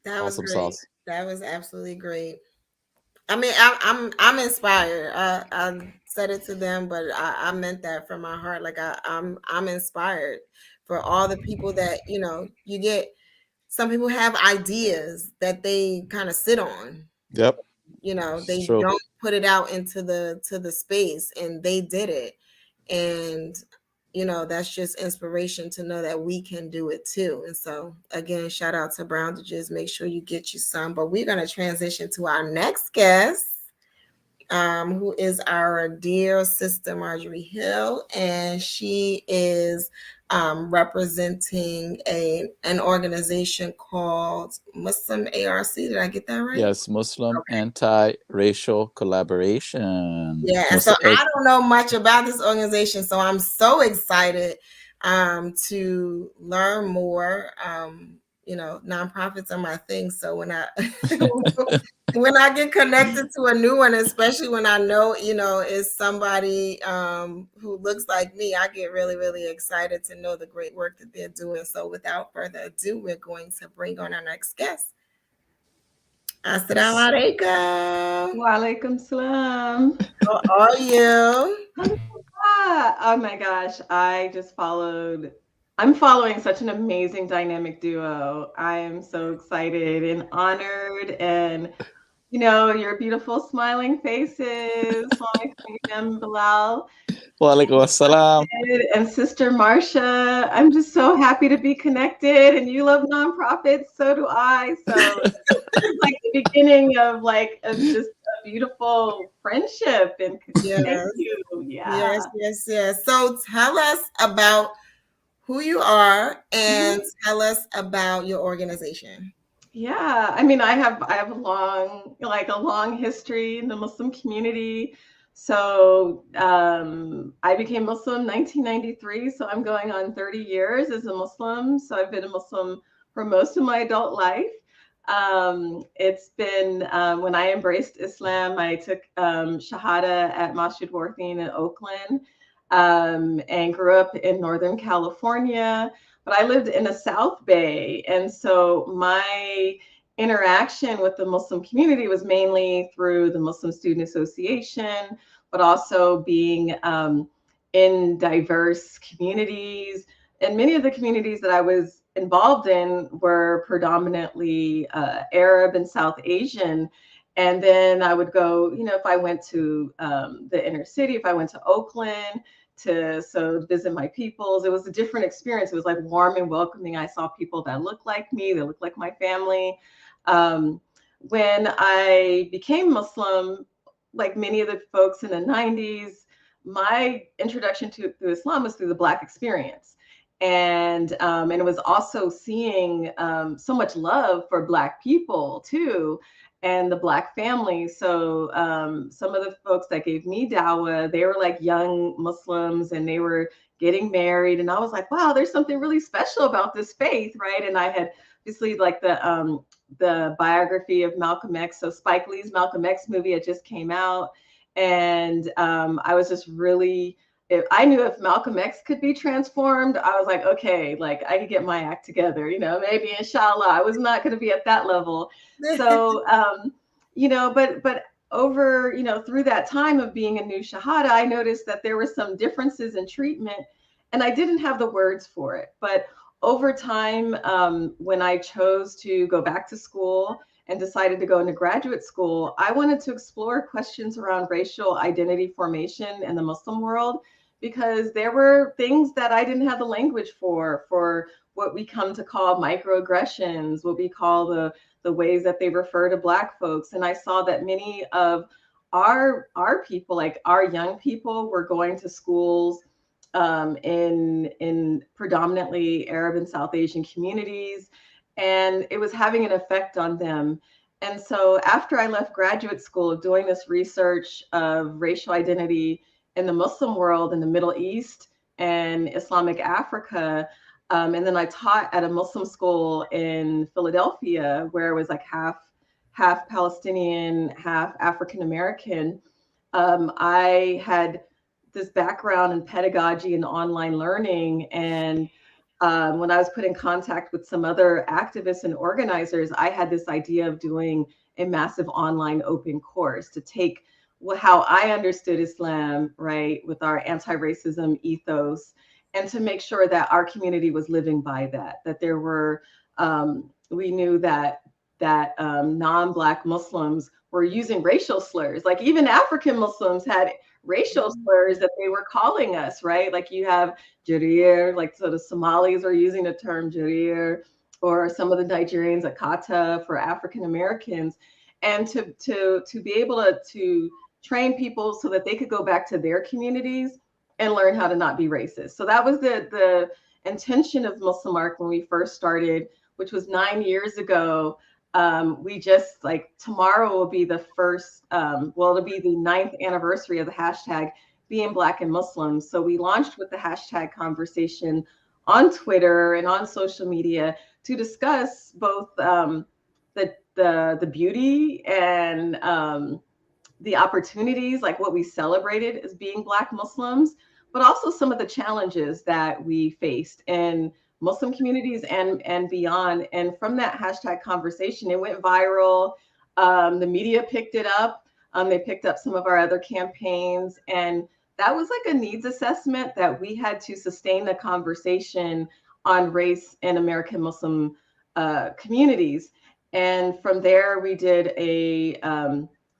Speaker 3: That was great. Sauce. That was absolutely great. I mean, I'm inspired. I said it to them, but I meant that from my heart. Like I'm inspired for all the people that, you get. Some people have ideas that they kind of sit on.
Speaker 4: Yep.
Speaker 3: They don't put it out into the space, and they did it. And that's just inspiration to know that we can do it too. And so again, shout out to Browndages. Make sure you get you some. But we're going to transition to our next guest, who is our dear sister Margari Hill, and she is representing an organization called MuslimARC. Did I get that right?
Speaker 4: Yes, Muslim Anti-Racial Collaboration.
Speaker 3: Yeah, so I don't know much about this organization, so I'm so excited to learn more. Nonprofits are my thing. So when I when I get connected to a new one, especially when I know, is somebody who looks like me, I get really, really excited to know the great work that they're doing. So without further ado, we're going to bring on our next guest. Assalamu alaikum.
Speaker 8: Wa alaikum salam.
Speaker 3: How are you?
Speaker 8: Oh my gosh, I'm following such an amazing dynamic duo. I am so excited and honored, and your beautiful smiling faces, Imam Bilal
Speaker 4: Wa alaikum assalam.
Speaker 8: and Sister Marsha. I'm just so happy to be connected, and you love nonprofits, so do I. So it's like the beginning of just a beautiful friendship, and
Speaker 3: Yes.
Speaker 8: thank you. Yeah.
Speaker 3: Yes. So tell us about who you are and tell us about your organization.
Speaker 8: Yeah, I mean, I have a long history in the Muslim community. So I became Muslim in 1993, so I'm going on 30 years as a Muslim. So I've been a Muslim for most of my adult life. It's been when I embraced Islam, I took Shahada at Masjid Worthing in Oakland, and grew up in Northern California. But I lived in the South Bay, and so my interaction with the Muslim community was mainly through the Muslim Student Association, but also being in diverse communities. And many of the communities that I was involved in were predominantly Arab and South Asian. And then I would go, if I went to the inner city, if I went to Oakland, to visit my peoples. It was a different experience. It was like warm and welcoming. I saw people that looked like me, that looked like my family. When I became Muslim, like many of the folks in the 90s, my introduction to Islam was through the Black experience. And it was also seeing so much love for Black people too, and the Black family. So some of the folks that gave me dawah, they were like young Muslims and they were getting married. And I was like, wow, there's something really special about this faith, right? And I had obviously like the biography of Malcolm X. So Spike Lee's Malcolm X movie had just came out. And I was just really, I knew if Malcolm X could be transformed, I was like, okay, like I could get my act together, maybe inshallah. I was not going to be at that level. So, but over, through that time of being a new Shahada, I noticed that there were some differences in treatment and I didn't have the words for it. But over time, when I chose to go back to school and decided to go into graduate school, I wanted to explore questions around racial identity formation in the Muslim world, because there were things that I didn't have the language for what we come to call microaggressions, what we call the ways that they refer to Black folks. And I saw that many of our people, like our young people, were going to schools in predominantly Arab and South Asian communities, and it was having an effect on them. And so after I left graduate school doing this research of racial identity in the Muslim world, in the Middle East and Islamic Africa, and then I taught at a Muslim school in Philadelphia, where it was like half Palestinian, half African American. I had this background in pedagogy and online learning, and when I was put in contact with some other activists and organizers, I had this idea of doing a massive online open course to take how I understood Islam, right, with our anti-racism ethos, and to make sure that our community was living by that there were, we knew that non-Black Muslims were using racial slurs. Like even African Muslims had racial slurs that they were calling us, right? Like you have Jarir, like so the Somalis are using the term Jarir, or some of the Nigerians Akata for African Americans. And to be able to train people so that they could go back to their communities and learn how to not be racist. So that was the intention of MuslimARC when we first started, which was 9 years ago. We just tomorrow will be the first, it'll be the 9th anniversary of the hashtag Being Black and Muslim. So we launched with the hashtag conversation on Twitter and on social media to discuss both the beauty and the opportunities, like what we celebrated as being Black Muslims, but also some of the challenges that we faced in Muslim communities and beyond. And from that hashtag conversation, it went viral. The media picked it up. They picked up some of our other campaigns, and that was like a needs assessment that we had to sustain the conversation on race in American Muslim communities. And from there, we did a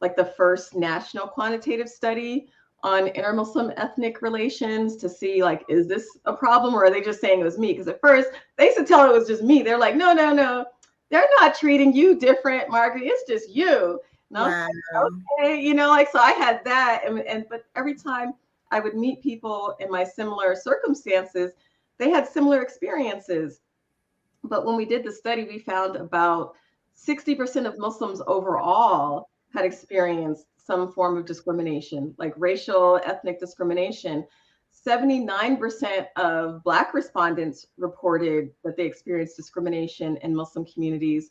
Speaker 8: like the first national quantitative study on inter-Muslim ethnic relations to see, like, is this a problem, or are they just saying it was me? Because at first they used to tell it was just me. They're like, no, they're not treating you different, Margaret. It's just you. And I was like, okay, like, so I had that, but every time I would meet people in my similar circumstances, they had similar experiences. But when we did the study, we found about 60% of Muslims overall had experienced some form of discrimination, like racial, ethnic discrimination. 79% of Black respondents reported that they experienced discrimination in Muslim communities.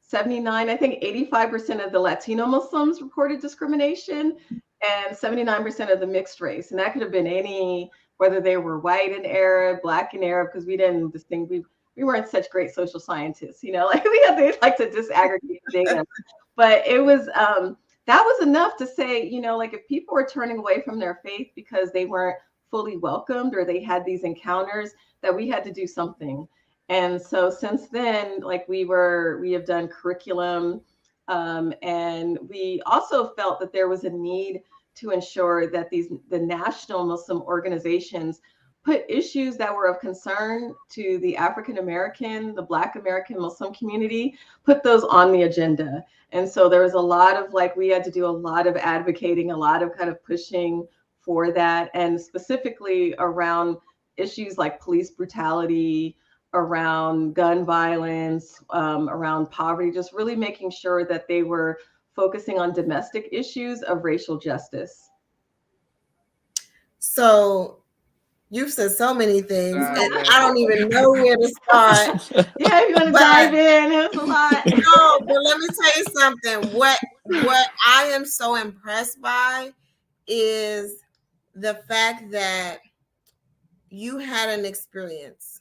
Speaker 8: 79, I think 85% of the Latino Muslims reported discrimination, and 79% of the mixed race. And that could have been any, whether they were white and Arab, Black and Arab, because we didn't distinguish. We weren't such great social scientists, like we had to like to disaggregate data. But it was, that was enough to say, like if people were turning away from their faith because they weren't fully welcomed or they had these encounters, that we had to do something. And so since then, like we have done curriculum, and we also felt that there was a need to ensure that the national Muslim organizations put issues that were of concern to the African American, the Black American Muslim community, put those on the agenda. And so there was a lot of we had to do a lot of advocating, a lot of kind of pushing for that, and specifically around issues like police brutality, around gun violence, around poverty, just really making sure that they were focusing on domestic issues of racial justice.
Speaker 3: So you've said so many things, and I don't even know where to start.
Speaker 8: Yeah, if you want to dive in, it was a lot.
Speaker 3: No, but let me tell you something. What I am so impressed by is the fact that you had an experience,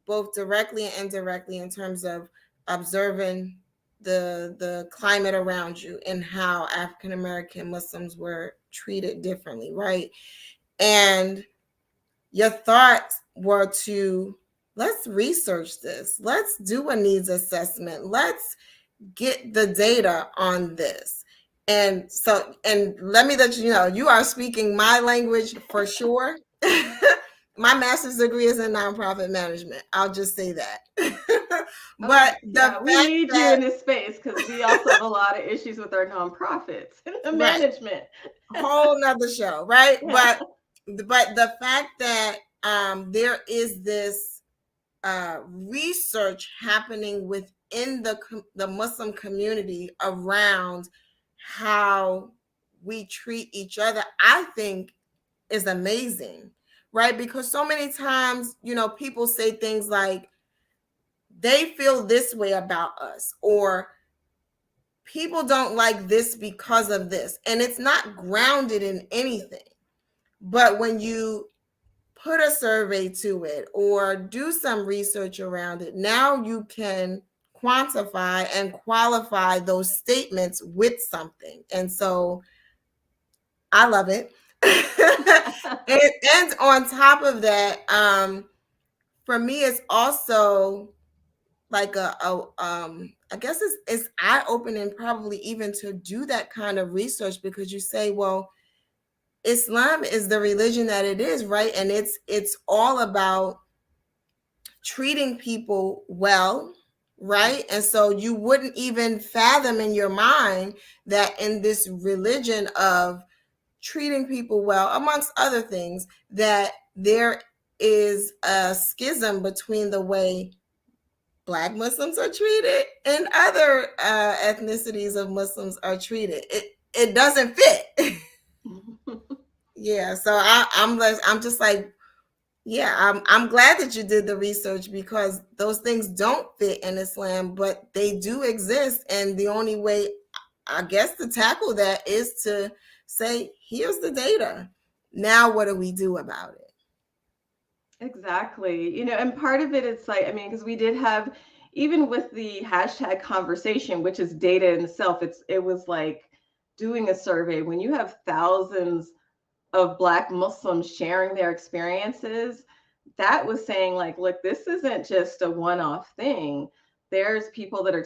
Speaker 3: both directly and indirectly, in terms of observing the climate around you and how African American Muslims were treated differently, right? And your thoughts were to, let's research this. Let's do a needs assessment. Let's get the data on this. And so, and let me let you know, you are speaking my language for sure. My master's degree is in nonprofit management. I'll just say that. But
Speaker 8: we need you in this space because we also have a lot of issues with our nonprofits and the management.
Speaker 3: Whole nother show, right? But the fact that there is this research happening within the Muslim community around how we treat each other, I think is amazing, right? Because so many times, people say things like, they feel this way about us, or people don't like this because of this. And it's not grounded in anything. But when you put a survey to it or do some research around it, now you can quantify and qualify those statements with something. And so I love it. And on top of that, for me, it's also like I guess it's eye-opening probably even to do that kind of research, because you say, well, Islam is the religion that it is, right? And it's all about treating people well, right? And so you wouldn't even fathom in your mind that in this religion of treating people well, amongst other things, that there is a schism between the way Black Muslims are treated and other ethnicities of Muslims are treated. It doesn't fit. Yeah, so I'm just like, yeah, I'm glad that you did the research, because those things don't fit in Islam, but they do exist. And the only way, I guess, to tackle that is to say, here's the data. Now, what do we do about it?
Speaker 8: Exactly. And part of it, it's like, because we did have even with the hashtag conversation, which is data in itself, it was like doing a survey. When you have thousands of Black Muslims sharing their experiences, that was saying like, look, this isn't just a one-off thing. There's people that are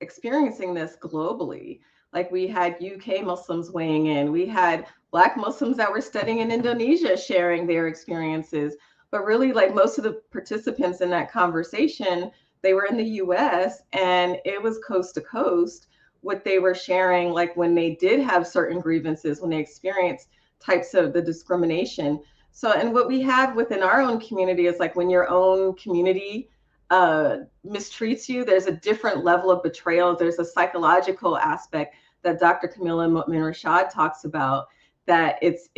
Speaker 8: experiencing this globally. Like we had UK Muslims weighing in. We had Black Muslims that were studying in Indonesia sharing their experiences. But really, like most of the participants in that conversation, they were in the US, and it was coast to coast what they were sharing, like when they did have certain grievances, when they experienced types of the discrimination. So, and what we have within our own community is like when your own community mistreats you, there's a different level of betrayal. There's a psychological aspect that Dr. Camilla Mu'min Rashid talks about, that it's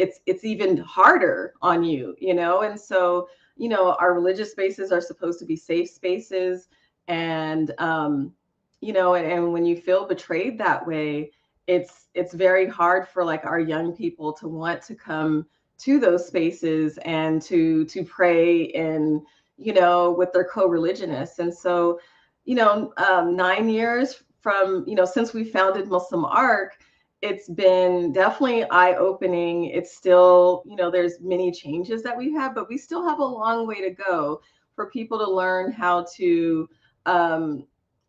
Speaker 8: even harder on you, you know? And so, you know, our religious spaces are supposed to be safe spaces. And, you know, and when you feel betrayed that way, it's very hard for like our young people to want to come to those spaces and to pray and, you know, with their co-religionists. And so, you know, 9 years from, you know, since we founded MuslimARC, it's been definitely eye-opening. It's still, you know, there's many changes that we've had, but we still have a long way to go for people to learn how to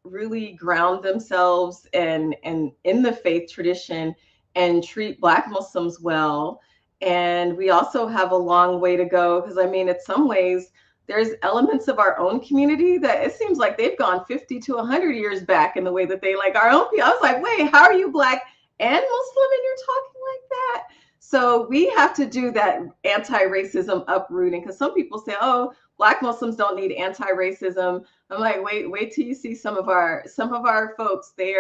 Speaker 8: really ground themselves and in the faith tradition and treat Black Muslims well. And we also have a long way to go, because I mean, in some ways, there's elements of our own community that it seems like they've gone 50 to 100 years back in the way that they like our own people. I was like, wait, how are you Black and Muslim and you're talking like that? So we have to do that anti-racism uprooting, because some people say, oh, Black Muslims don't need anti-racism. I'm like, wait till you see some of our folks. They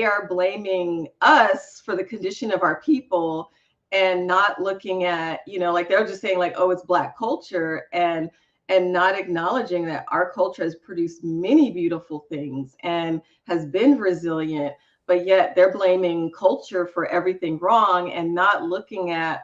Speaker 8: are blaming us for the condition of our people and not looking at, you know, like they're just saying like, oh, it's Black culture, and not acknowledging that our culture has produced many beautiful things and has been resilient, but yet they're blaming culture for everything wrong and not looking at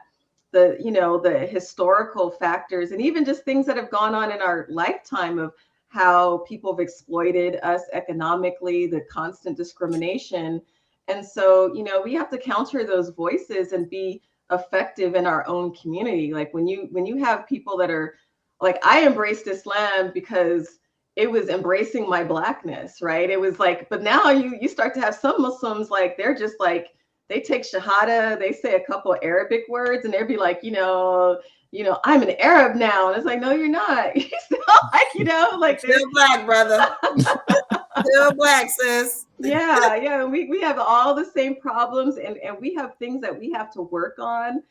Speaker 8: the, you know, the historical factors and even just things that have gone on in our lifetime of how people have exploited us economically, the constant discrimination. And so, you know, we have to counter those voices and be effective in our own community. Like when you have people that are like, I embraced Islam because it was embracing my Blackness, right? It was like, but now you start to have some Muslims, like they're just like, they take Shahada, they say a couple of Arabic words, and they'd be like, you know, I'm an Arab now. And it's like, no, you're not. You still like, you know, like
Speaker 3: still Black, brother. Still Black, sis.
Speaker 8: Yeah. We have all the same problems, and we have things that we have to work on,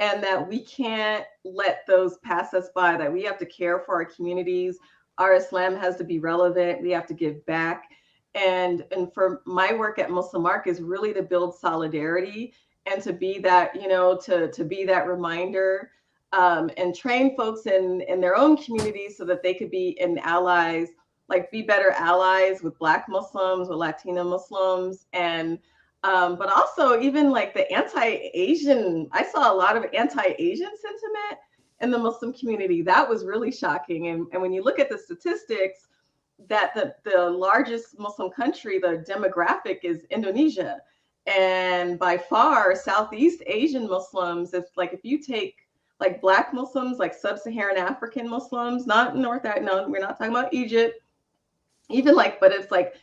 Speaker 8: and that we can't let those pass us by, that we have to care for our communities. Our Islam has to be relevant. We have to give back. And for my work at MuslimARC is really to build solidarity and to be that, you know, to be that reminder, and train folks in their own communities so that they could be allies, like be better allies with Black Muslims, with Latino Muslims, and but also even like the anti-Asian, I saw a lot of anti-Asian sentiment in the Muslim community. That was really shocking. And when you look at the statistics, that the largest Muslim country, the demographic is Indonesia. And by far, Southeast Asian Muslims, it's like if you take like Black Muslims, like sub-Saharan African Muslims, not North, no, we're not talking about Egypt, even like, but it's like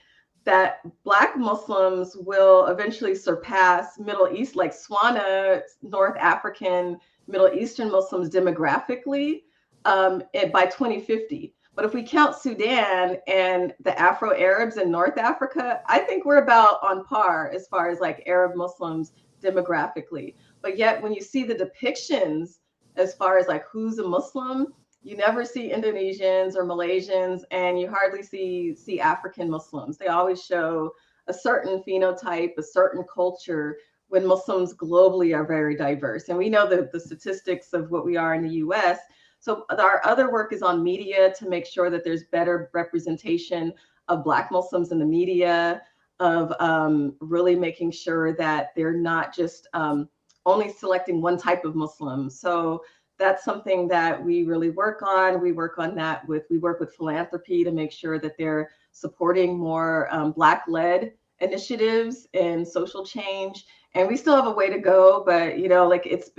Speaker 8: that Black Muslims will eventually surpass Middle East, like Swana, North African, Middle Eastern Muslims demographically by 2050. But if we count Sudan and the Afro-Arabs in North Africa, I think we're about on par as far as like Arab Muslims demographically. But yet when you see the depictions as far as like who's a Muslim, you never see Indonesians or Malaysians, and you hardly see African Muslims. They always show a certain phenotype, a certain culture, when Muslims globally are very diverse. And we know the statistics of what we are in the US. So our other work is on media to make sure that there's better representation of Black Muslims in the media, of really making sure that they're not just only selecting one type of Muslim. So that's something that we really work on. We work with philanthropy to make sure that they're supporting more Black-led initiatives and social change. And we still have a way to go, but like it's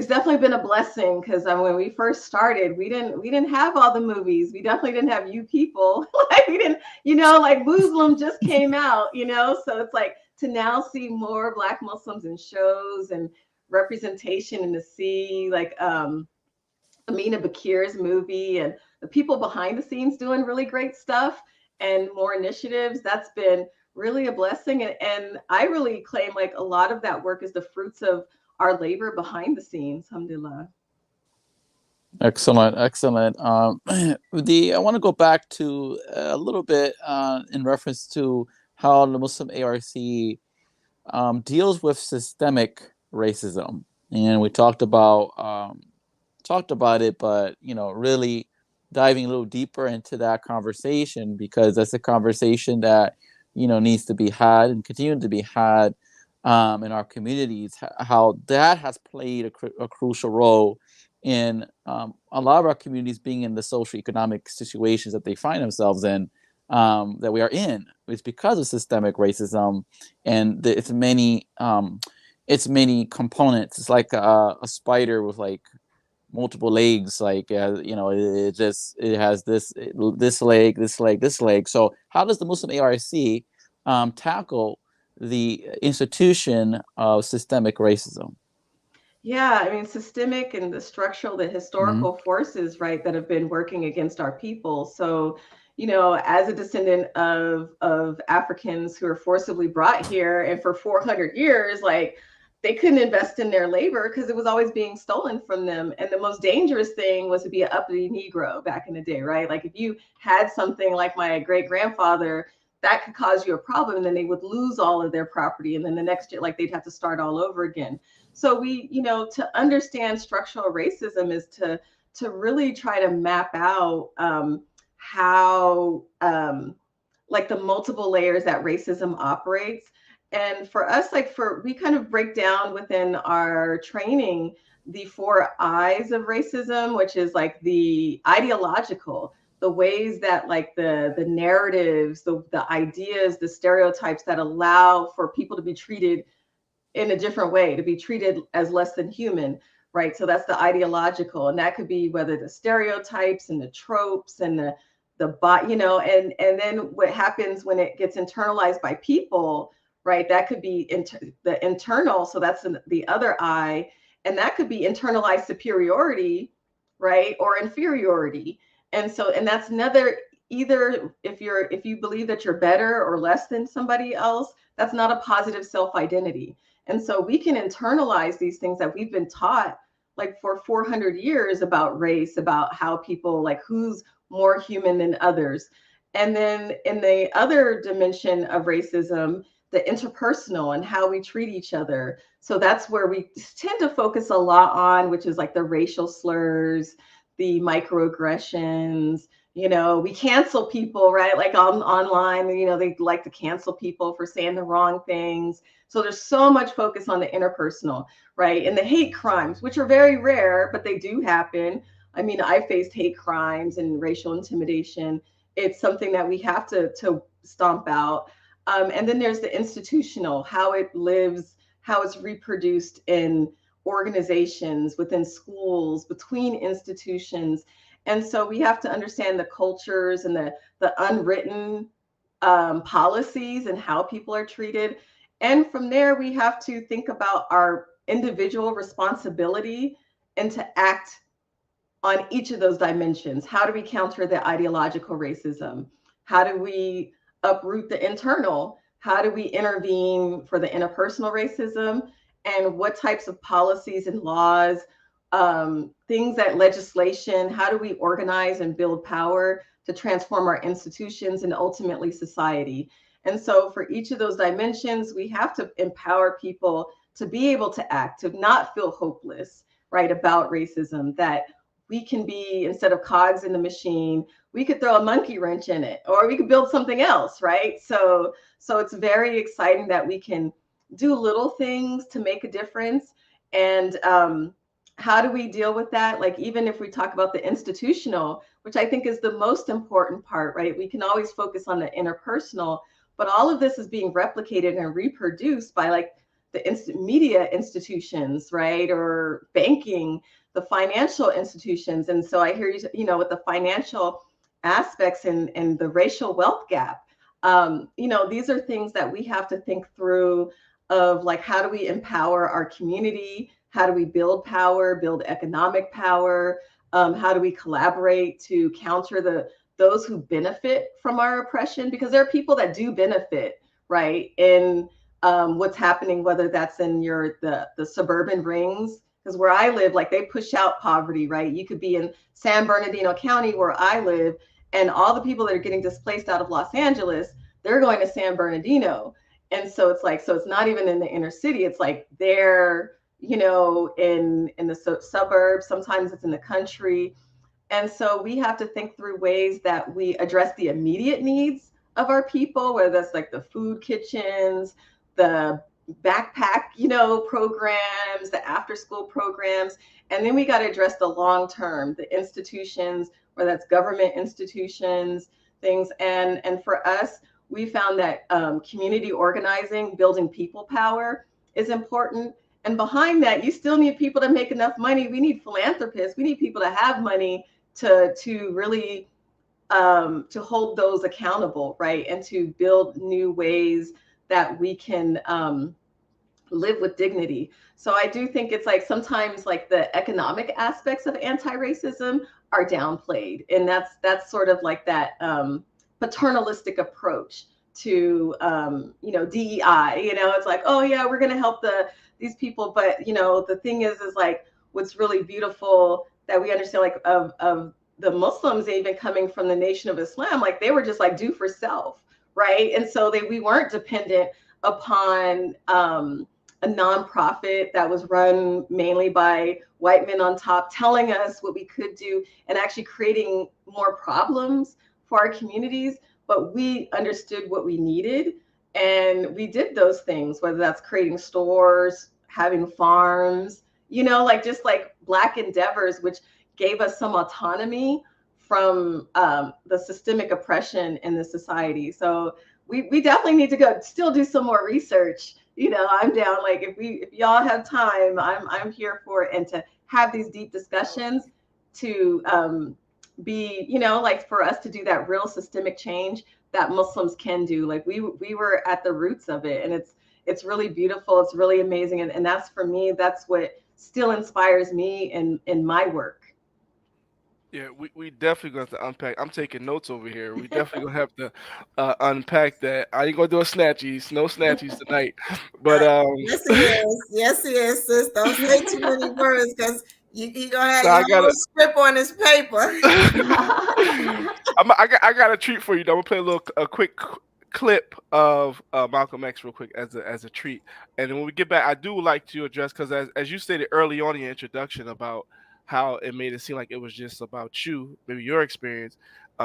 Speaker 8: definitely been a blessing, because when we first started, we didn't have all the movies. We definitely didn't have You People. Like we didn't, like Muslim just came out, so it's like to now see more Black Muslims in shows and representation, and to see like Amina Bakir's movie and the people behind the scenes doing really great stuff and more initiatives. That's been really a blessing. And I really claim like a lot of that work is the fruits of our labor behind the scenes. Alhamdulillah.
Speaker 4: Excellent. I want to go back to a little bit in reference to how the MuslimARC deals with systemic racism, and we talked about it, but really diving a little deeper into that conversation, because that's a conversation that needs to be had and continue to be had in our communities. How that has played a crucial role in a lot of our communities being in the social economic situations that they find themselves in, that we are in. It's because of systemic racism, and it's many components. It's like a spider with like multiple legs. Like it has this leg. So how does the MuslimARC tackle the institution of systemic racism?
Speaker 8: Yeah, I mean, systemic and the structural, the historical forces, right, that have been working against our people. So, as a descendant of Africans who are forcibly brought here, and for 400 years, like they couldn't invest in their labor because it was always being stolen from them. And the most dangerous thing was to be an uppity Negro back in the day, right? Like if you had something like my great grandfather, that could cause you a problem, and then they would lose all of their property. And then the next year, like they'd have to start all over again. So we, to understand structural racism is to really try to map out how like the multiple layers that racism operates. And for us, we kind of break down within our training the 4 I's of racism, which is like the ideological, the ways that like the narratives, the ideas, the stereotypes that allow for people to be treated in a different way, to be treated as less than human, right? So that's the ideological, and that could be whether the stereotypes and the tropes and the and then what happens when it gets internalized by people, right? That could be the internal, so that's the other I, and that could be internalized superiority, right, or inferiority. And that's another, either if you believe that you're better or less than somebody else, that's not a positive self-identity. And so we can internalize these things that we've been taught like for 400 years about race, about how people, like who's more human than others. And then in the other dimension of racism, the interpersonal and how we treat each other. So that's where we tend to focus a lot on, which is like the racial slurs, the microaggressions. We cancel people, right? Like online, they like to cancel people for saying the wrong things. So there's so much focus on the interpersonal, right? And the hate crimes, which are very rare, but they do happen. I mean, I faced hate crimes and racial intimidation. It's something that we have to stomp out. And then there's the institutional, how it lives, how it's reproduced in organizations, within schools, between institutions. And so we have to understand the cultures and the unwritten policies and how people are treated. And from there, we have to think about our individual responsibility and to act on each of those dimensions. How do we counter the ideological racism? How do we uproot the internal? How do we intervene for the interpersonal racism? And what types of policies and laws, things that legislation, how do we organize and build power to transform our institutions and ultimately society? And so for each of those dimensions, we have to empower people to be able to act, to not feel hopeless, right, about racism, that we can be, instead of cogs in the machine, we could throw a monkey wrench in it, or we could build something else, right? So it's very exciting that we can do little things to make a difference. And how do we deal with that? Like, even if we talk about the institutional, which I think is the most important part, right? We can always focus on the interpersonal, but all of this is being replicated and reproduced by like the media institutions, right? Or banking, the financial institutions. And so I hear you, you know, with the financial aspects and the racial wealth gap, you know, these are things that we have to think through of like, how do we empower our community? How do we build power, build economic power? How do we collaborate to counter those who benefit from our oppression? Because there are people that do benefit, right, in what's happening, whether that's in the suburban rings. Because where I live, like they push out poverty, right? You could be in San Bernardino County, where I live, and all the people that are getting displaced out of Los Angeles, they're going to San Bernardino. And so it's like, so it's not even in the inner city. It's like they're, you know, in the suburbs, sometimes it's in the country. And so we have to think through ways that we address the immediate needs of our people, whether that's like the food kitchens, the backpack, you know, programs, the after school programs. And then we got to address the long term, the institutions, whether that's government institutions, things. And for us, we found that community organizing, building people power is important. And behind that, you still need people to make enough money. We need philanthropists. We need people to have money to really to hold those accountable, right? And to build new ways that we can live with dignity. So I do think it's like sometimes like the economic aspects of anti-racism are downplayed. And that's sort of like that paternalistic approach to, you know, DEI, you know, it's like, oh yeah, we're going to help these people. But, you know, the thing is like, what's really beautiful that we understand, like of the Muslims, even coming from the Nation of Islam, like they were just like do for self, right? And so we weren't dependent upon a nonprofit that was run mainly by white men on top telling us what we could do and actually creating more problems for our communities. But we understood what we needed and we did those things, whether that's creating stores, having farms, you know, like just like Black endeavors, which gave us some autonomy from the systemic oppression in the society. So we definitely need to go still do some more research. You know, I'm down, like if y'all have time, I'm here for it, and to have these deep discussions to be, you know, like for us to do that real systemic change that Muslims can do. Like we were at the roots of it, and it's really beautiful. It's really amazing. And that's, for me, that's what still inspires me in my work.
Speaker 2: Yeah, we definitely going to unpack. I'm taking notes over here. We definitely going to have to unpack that. I ain't going to do a snatchies. No snatchies tonight. But
Speaker 3: yes, he is. Yes, he is, sis. Don't say too many words, because you gonna have
Speaker 2: so
Speaker 3: your whole script on his paper.
Speaker 2: I got a treat for you. I'm gonna play a quick clip of Malcolm X real quick as a treat, and then when we get back, I do like to address, because as you stated early on in your introduction about how it made it seem like it was just about you, maybe your experience.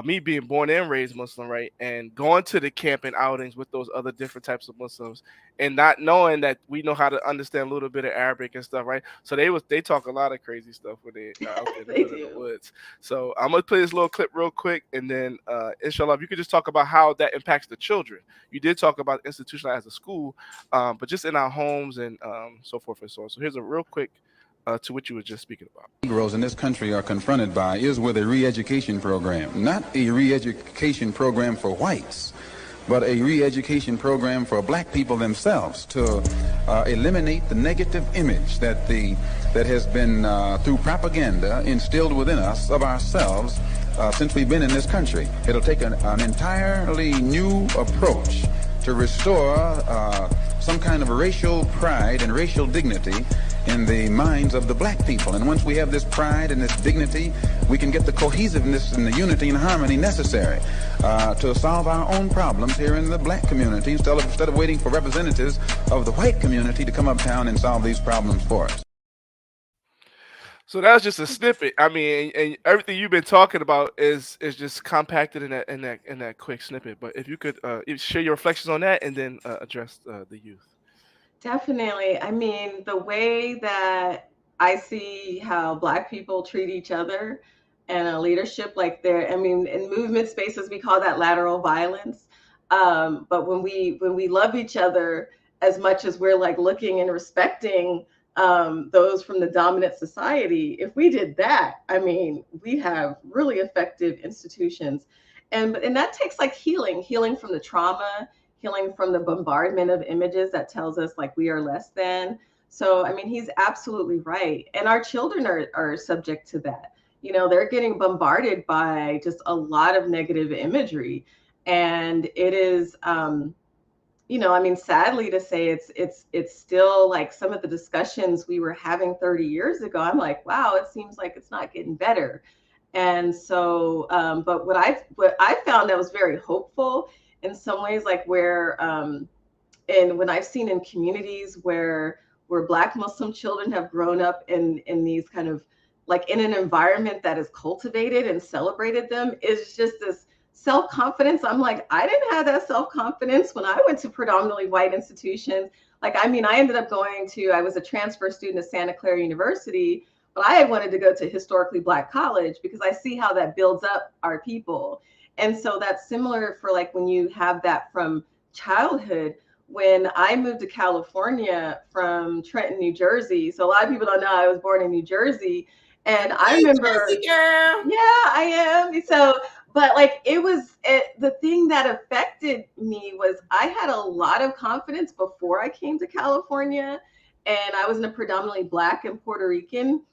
Speaker 2: Me being born and raised Muslim, right, and going to the camp and outings with those other different types of Muslims, and not knowing that we know how to understand a little bit of Arabic and stuff, right? So they talk a lot of crazy stuff when they out there in the woods. So I'm gonna play this little clip real quick, and then inshallah, if you could just talk about how that impacts the children. You did talk about institutionalized as a school, but just in our homes and so forth and so on. So here's a real quick to what you were just speaking about.
Speaker 9: Negroes in this country are confronted by is with a re-education program, not a re-education program for whites, but a re-education program for Black people themselves, to eliminate the negative image that has been through propaganda instilled within us of ourselves since we've been in this country. It'll take an entirely new approach to restore some kind of racial pride and racial dignity in the minds of the Black people. And once we have this pride and this dignity, we can get the cohesiveness and the unity and harmony necessary to solve our own problems here in the Black community, instead of waiting for representatives of the white community to come uptown and solve these problems for us.
Speaker 2: So that's just a snippet. I mean, and everything you've been talking about is just compacted in that quick snippet. But if you could share your reflections on that, and then address the youth.
Speaker 8: Definitely. I mean, the way that I see how Black people treat each other and leadership, like I mean, in movement spaces, we call that lateral violence. But when we love each other as much as we're like looking and respecting those from the dominant society, if we did that, I mean, we have really effective institutions. And that takes like healing from the trauma, healing from the bombardment of images that tells us like we are less than. So, I mean, he's absolutely right. And our children are subject to that. You know, they're getting bombarded by just a lot of negative imagery. And it is, you know, I mean, sadly to say, it's still like some of the discussions we were having 30 years ago. I'm like, wow, it seems like it's not getting better. And so, but what I found that was very hopeful in some ways, like where, and when I've seen in communities where Black Muslim children have grown up in these kind of like in an environment that is cultivated and celebrated them, is just this self-confidence. I'm like, I didn't have that self-confidence when I went to predominantly white institutions. Like, I mean, I was a transfer student at Santa Clara University, but I wanted to go to historically Black college because I see how that builds up our people. And so that's similar for like when you have that from childhood. When I moved to California from Trenton, New Jersey, so a lot of people don't know I was born in New Jersey, and I remember,
Speaker 3: Jersey girl.
Speaker 8: yeah, I am. So, but like the thing that affected me was I had a lot of confidence before I came to California, and I was in a predominantly Black and Puerto Rican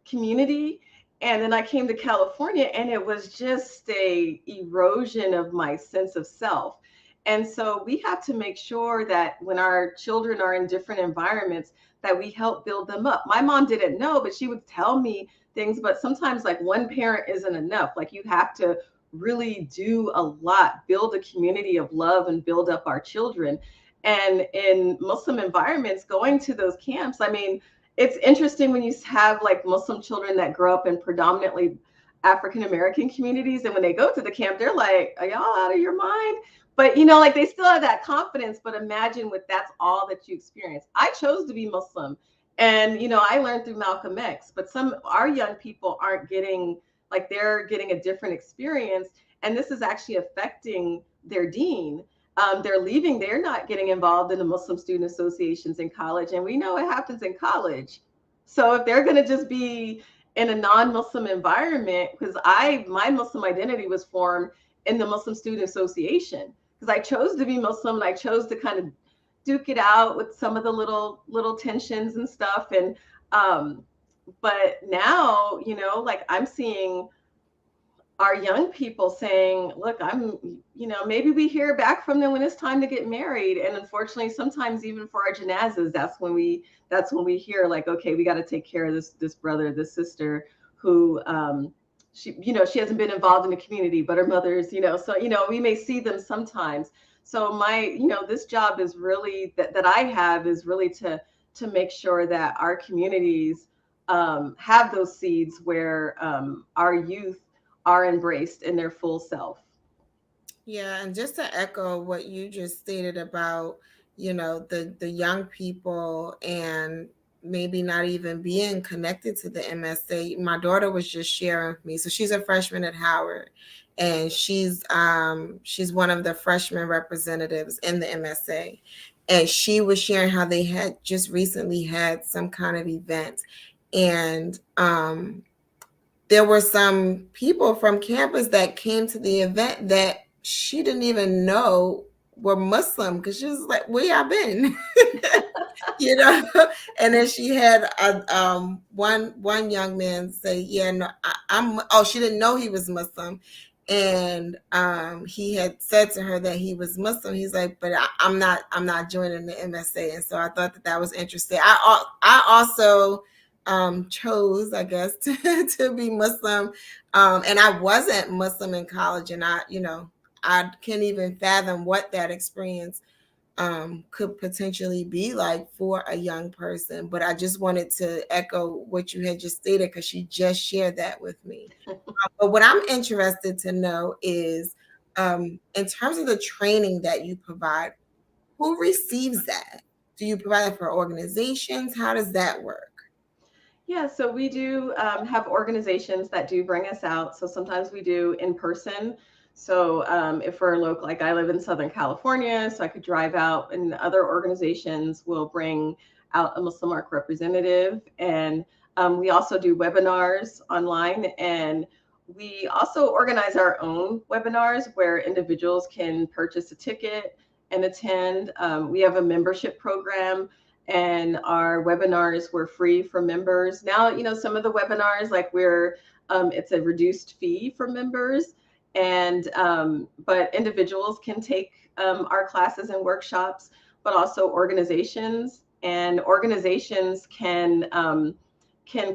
Speaker 8: community. And then I came to California, and it was just a erosion of my sense of self. And so we have to make sure that when our children are in different environments, that we help build them up. My mom didn't know, but she would tell me things, but sometimes like one parent isn't enough. Like you have to really do a lot, build a community of love and build up our children. And in Muslim environments, going to those camps, I mean, it's interesting when you have like Muslim children that grow up in predominantly African-American communities. And when they go to the camp, they're like, are y'all out of your mind? But, you know, like they still have that confidence, but imagine what that's all that you experience. I chose to be Muslim, and, you know, I learned through Malcolm X, but our young people aren't getting, like they're getting a different experience. And this is actually affecting their Deen. They're leaving, they're not getting involved in the Muslim student associations in college. And we know what happens in college. So if they're going to just be in a non-Muslim environment, because my Muslim identity was formed in the Muslim Student Association, because I chose to be Muslim and I chose to kind of duke it out with some of the little tensions and stuff. And but now, you know, like I'm seeing our young people saying, look, you know, maybe we hear back from them when it's time to get married. And unfortunately, sometimes even for our janazas, that's when we hear like, okay, we got to take care of this brother, this sister who, she, you know, she hasn't been involved in the community, but her mother's, you know, so, you know, we may see them sometimes. So you know, this job is really that I have is really to make sure that our communities have those seeds where our youth are embraced in their full self.
Speaker 3: Yeah, and just to echo what you just stated about, you know, the young people and maybe not even being connected to the MSA. My daughter was just sharing with me. So she's a freshman at Howard, and she's one of the freshman representatives in the MSA. And she was sharing how they had just recently had some kind of event. And there were some people from campus that came to the event that she didn't even know were Muslim, because she was like, where y'all been? You know? And then she had one young man say, yeah, no, she didn't know he was Muslim. And he had said to her that he was Muslim. He's like, but I'm not joining the MSA. And so I thought that was interesting. I also chose, I guess, to be Muslim. And I wasn't Muslim in college, and I can't even fathom what that experience could potentially be like for a young person. But I just wanted to echo what you had just stated, because she just shared that with me. But what I'm interested to know is, in terms of the training that you provide, who receives that? Do you provide it for organizations? How does that work?
Speaker 8: Yeah, so we do have organizations that do bring us out. So sometimes we do in person. So if we're local, like I live in Southern California, so I could drive out, and other organizations will bring out a MuslimARC representative. And we also do webinars online, and we also organize our own webinars where individuals can purchase a ticket and attend. We have a membership program, and our webinars were free for members. Now, you know, some of the webinars, like it's a reduced fee for members, and but individuals can take our classes and workshops, but also organizations, and organizations can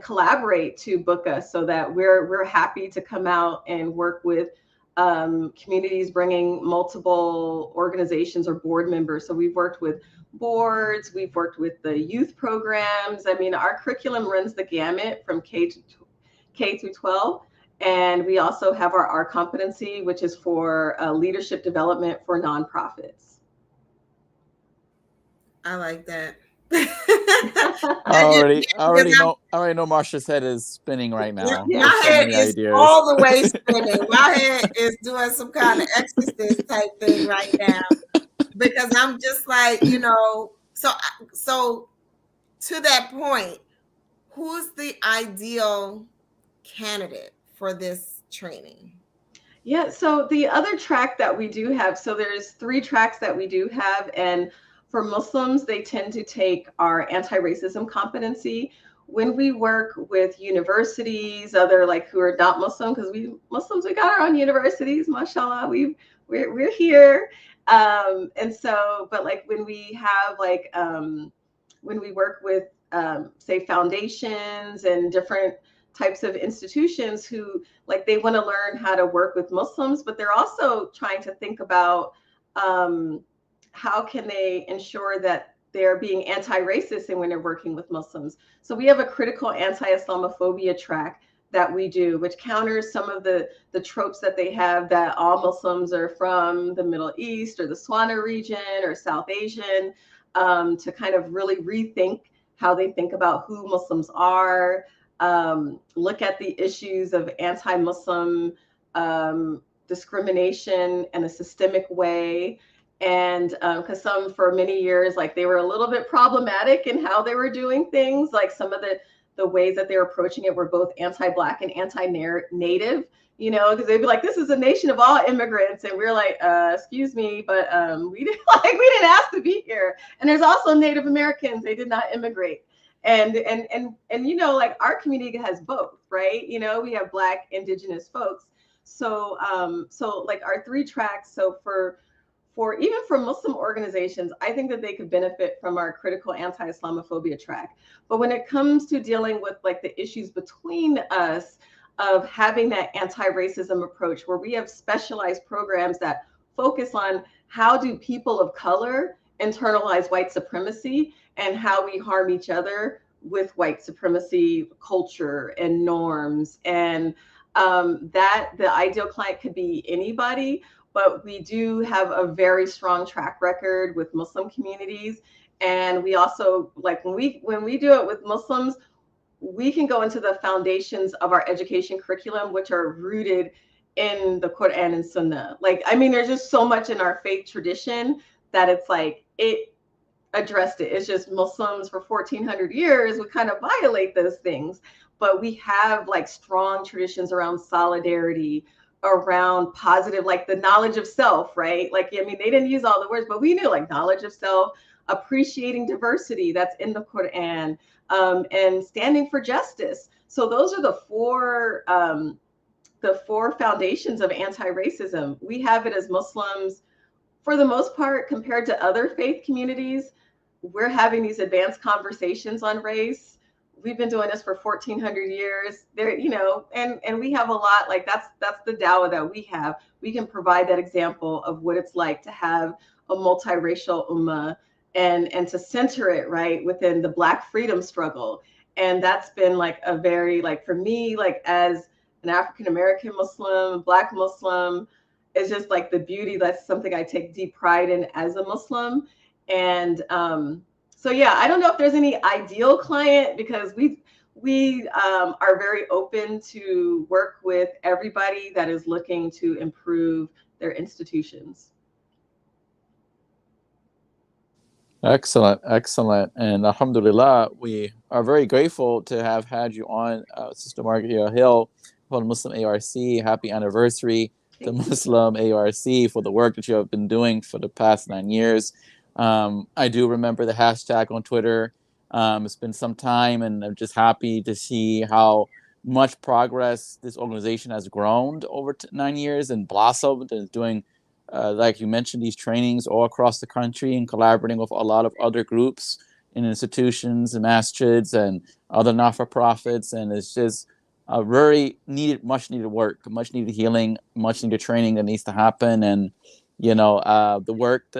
Speaker 8: collaborate to book us, so that we're happy to come out and work with communities bringing multiple organizations or board members. So we've worked with boards, we've worked with the youth programs. I mean, our curriculum runs the gamut from K through 12. And we also have our competency, which is for leadership development for nonprofits.
Speaker 3: I like that.
Speaker 4: I already know Marsha's head is spinning right now.
Speaker 3: My head is all the way spinning. My head is doing some kind of exorcist type thing right now, because I'm just like, you know, so to that point, who's the ideal candidate for this training?
Speaker 8: Yeah, so the other track that we do have, so there's 3 tracks that we do have, and for Muslims, they tend to take our anti-racism competency. When we work with universities, other like who are not Muslim, because Muslims, we got our own universities, mashallah, we're here. And so, but like when we have like, when we work with, say, foundations and different types of institutions who like, they want to learn how to work with Muslims, but they're also trying to think about how can they ensure that they're being anti-racist and when they're working with Muslims. So we have a critical anti-Islamophobia track that we do, which counters some of the tropes that they have, that all Muslims are from the Middle East or the Swana region or South Asian, to kind of really rethink how they think about who Muslims are, look at the issues of anti-Muslim discrimination in a systemic way. And because some, for many years, like they were a little bit problematic in how they were doing things, like some of the ways that they were approaching it were both anti-Black and anti-Native, you know, because they'd be like, this is a nation of all immigrants. And we're like, excuse me, but we didn't ask to be here. And there's also Native Americans, they did not immigrate. And you know, like our community has both, right? You know, we have Black, Indigenous folks. So like our 3 tracks, so for even for Muslim organizations, I think that they could benefit from our critical anti-Islamophobia track. But when it comes to dealing with like the issues between us of having that anti-racism approach, where we have specialized programs that focus on how do people of color internalize white supremacy and how we harm each other with white supremacy culture and norms. And that the ideal client could be anybody, but we do have a very strong track record with Muslim communities. And we also, like when we do it with Muslims, we can go into the foundations of our education curriculum, which are rooted in the Quran and Sunnah. Like, I mean, there's just so much in our faith tradition that it's like, it addressed it. It's just Muslims for 1400 years, we kind of violate those things, but we have like strong traditions around solidarity, around positive, like the knowledge of self, right? Like, I mean, they didn't use all the words, but we knew like knowledge of self, appreciating diversity, that's in the Quran, and standing for justice. So those are the four foundations of anti-racism. We have it as Muslims, for the most part, compared to other faith communities. We're having these advanced conversations on race. We've been doing this for 1400 years there, you know, and we have a lot, like that's the dawah that we have. We can provide that example of what it's like to have a multiracial ummah and to center it right within the Black freedom struggle. And that's been like a very, like for me, like as an African-American Muslim, Black Muslim, it's just like the beauty. That's something I take deep pride in as a Muslim. And so yeah, I don't know if there's any ideal client, because we are very open to work with everybody that is looking to improve their institutions.
Speaker 4: Excellent, excellent. And alhamdulillah, we are very grateful to have had you on, Sister Margari Hill, from MuslimARC. Happy anniversary to MuslimARC for the work that you have been doing for the past 9 years. I do remember the hashtag on Twitter. It's been some time, and I'm just happy to see how much progress this organization has grown over 9 years and blossomed and is doing, like you mentioned, these trainings all across the country and collaborating with a lot of other groups and institutions and masjids and other not-for-profits. And it's just a very needed, much needed work, much needed healing, much needed training that needs to happen. And, you know, the work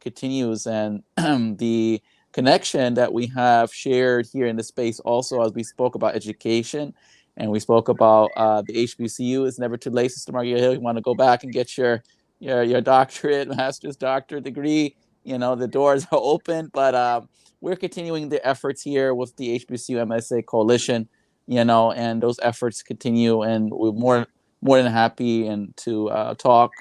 Speaker 4: continues, and the connection that we have shared here in the space also, as we spoke about education and we spoke about the HBCU. It's never too late, Sister Margari Hill. You want to go back and get your doctorate, master's doctorate degree, you know, the doors are open. But we're continuing the efforts here with the HBCU MSA Coalition, you know, and those efforts continue, and we're more than happy and to talk,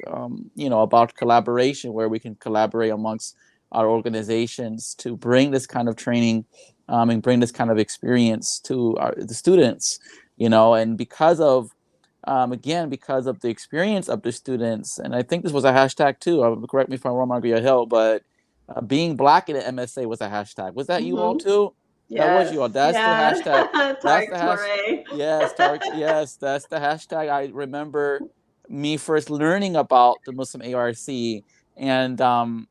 Speaker 4: you know, about collaboration, where we can collaborate amongst our organizations to bring this kind of training and bring this kind of experience to the students, you know. And because of again, because of the experience of the students, and I think this was a hashtag too, correct me if I'm wrong, Margari Hill, but being Black in the MSA was a hashtag. Was that you all too?
Speaker 8: Yes.
Speaker 4: That was you all. That's the hashtag.
Speaker 8: That's the hashtag.
Speaker 4: Yes, yes, that's the hashtag. I remember me first learning about the MuslimARC, and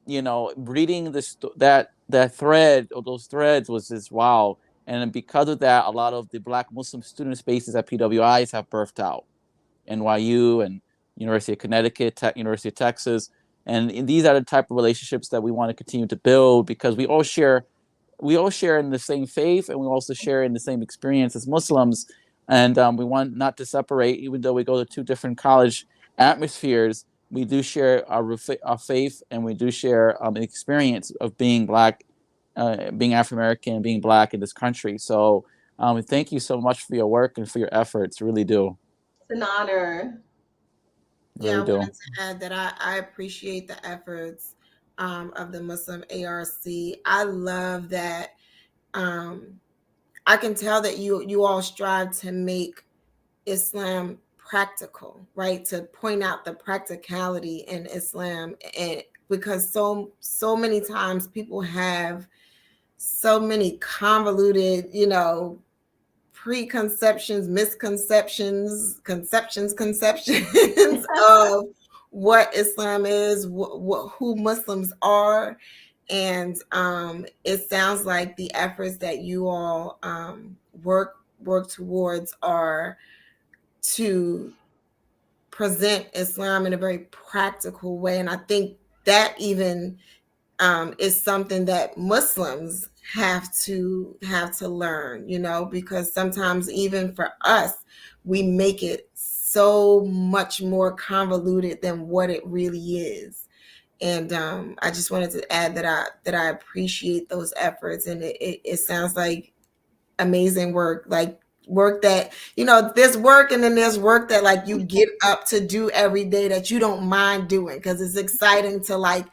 Speaker 4: you know, reading that thread, or those threads, was just wow. And because of that, a lot of the Black Muslim student spaces at PWIs have birthed out. NYU and University of Connecticut, University of Texas. And these are the type of relationships that we want to continue to build, because we all share in the same faith, and we also share in the same experience as Muslims. And we want not to separate, even though we go to two different college atmospheres. We do share our faith, and we do share an experience of being Black, being African-American, being Black in this country. So thank you so much for your work and for your efforts. Really do.
Speaker 8: It's an honor.
Speaker 3: Really I wanted to add that I appreciate the efforts of the MuslimARC. I love that. I can tell that you all strive to make Islam practical, right? To point out the practicality in Islam, and because so many times people have so many convoluted, you know, preconceptions, misconceptions, conceptions of what Islam is, who Muslims are. And it sounds like the efforts that you all work towards are to present Islam in a very practical way. And I think that even is something that Muslims have to learn, you know, because sometimes even for us, we make it so much more convoluted than what it really is. And I just wanted to add that I appreciate those efforts, and it sounds like amazing work, like work that, you know, there's work, and then there's work that like you get up to do every day that you don't mind doing because it's exciting to like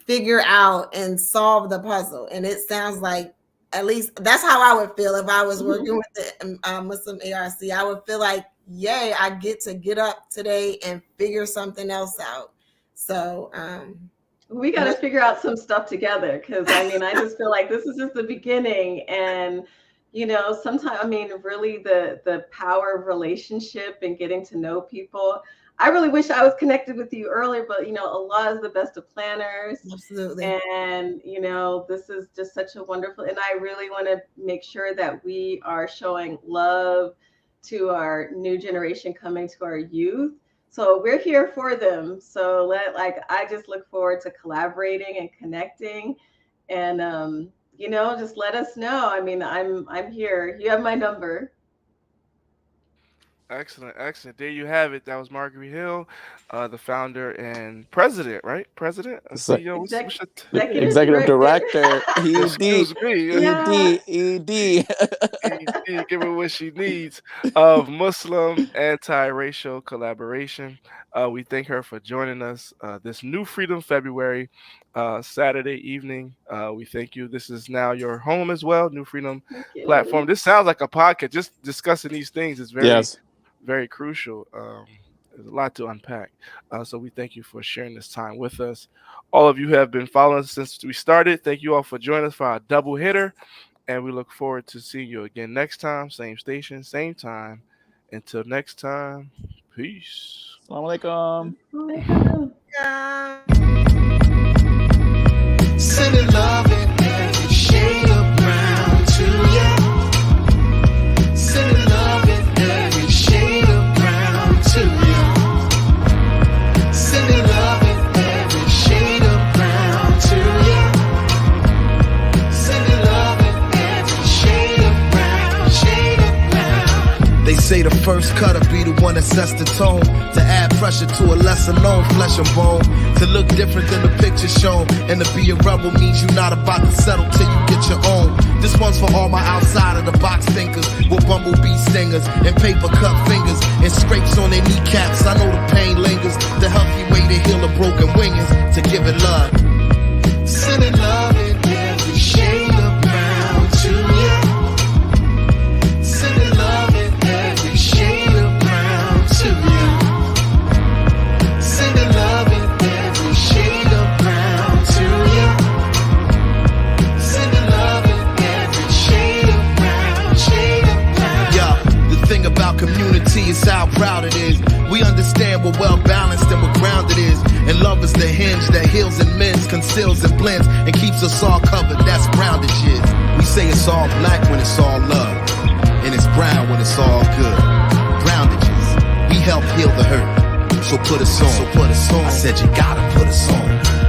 Speaker 3: figure out and solve the puzzle. And it sounds like, at least that's how I would feel if I was working with the MuslimARC. I would feel like, yay, I get to get up today and figure something else out. So
Speaker 8: we got to figure out some stuff together, because I mean, I just feel like this is just the beginning. And you know, sometimes, I mean, really the power of relationship and getting to know people. I really wish I was connected with you earlier, but you know, Allah is the best of planners.
Speaker 3: Absolutely.
Speaker 8: And you know, this is just such a wonderful, and I really want to make sure that we are showing love to our new generation coming to our youth. So we're here for them. So I just look forward to collaborating and connecting, and you know, just let us know. I mean, I'm here. You have my number.
Speaker 2: Excellent. There you have it. That was Margari Hill, the founder and president, right? President? CEO?
Speaker 4: Executive director.
Speaker 2: Excuse me.
Speaker 4: ED.
Speaker 2: give her what she needs of Muslim anti-racial collaboration. We thank her for joining us this New Freedom February Saturday evening. We thank you. This is now your home as well, New Freedom platform. This sounds like a podcast. Just discussing these things is very crucial. There's a lot to unpack. So we thank you for sharing this time with us. All of you have been following us since we started. Thank you all for joining us for our double hitter. And we look forward to seeing you again next time. Same station, same time. Until next time, peace.
Speaker 4: Assalamu alaikum.
Speaker 1: Sending love in every shade of brown to you. Sending love in every shade of brown to you. Sending love in every shade of brown to you. Sending love in every shade of brown, shade of brown. They say the first cutter be the one that sets the tone, to add pressure to a lesser known flesh and bone, to look different than the picture shown, and to be a rebel means you're not about to settle till you get your own. This one's for all my outside of the box thinkers with bumblebee stingers and paper cut fingers and scrapes on their kneecaps. I know the pain lingers. The healthy way to heal a broken wing is to give it love. Sending love in every shade of brown to you. Sending love in every shade of brown to you. Sending love in every shade of brown to you. Sending love in every shade of brown, shade of brown. Yeah, the thing about community is how proud it is. We understand what well balanced and what grounded is. And love is the hinge that heals and mends, conceals and blends, and keeps us all covered. That's Browndages. We say it's all black when it's all love, and it's brown when it's all good. Browndages. We help heal the hurt. So put us on. I said you gotta put us on.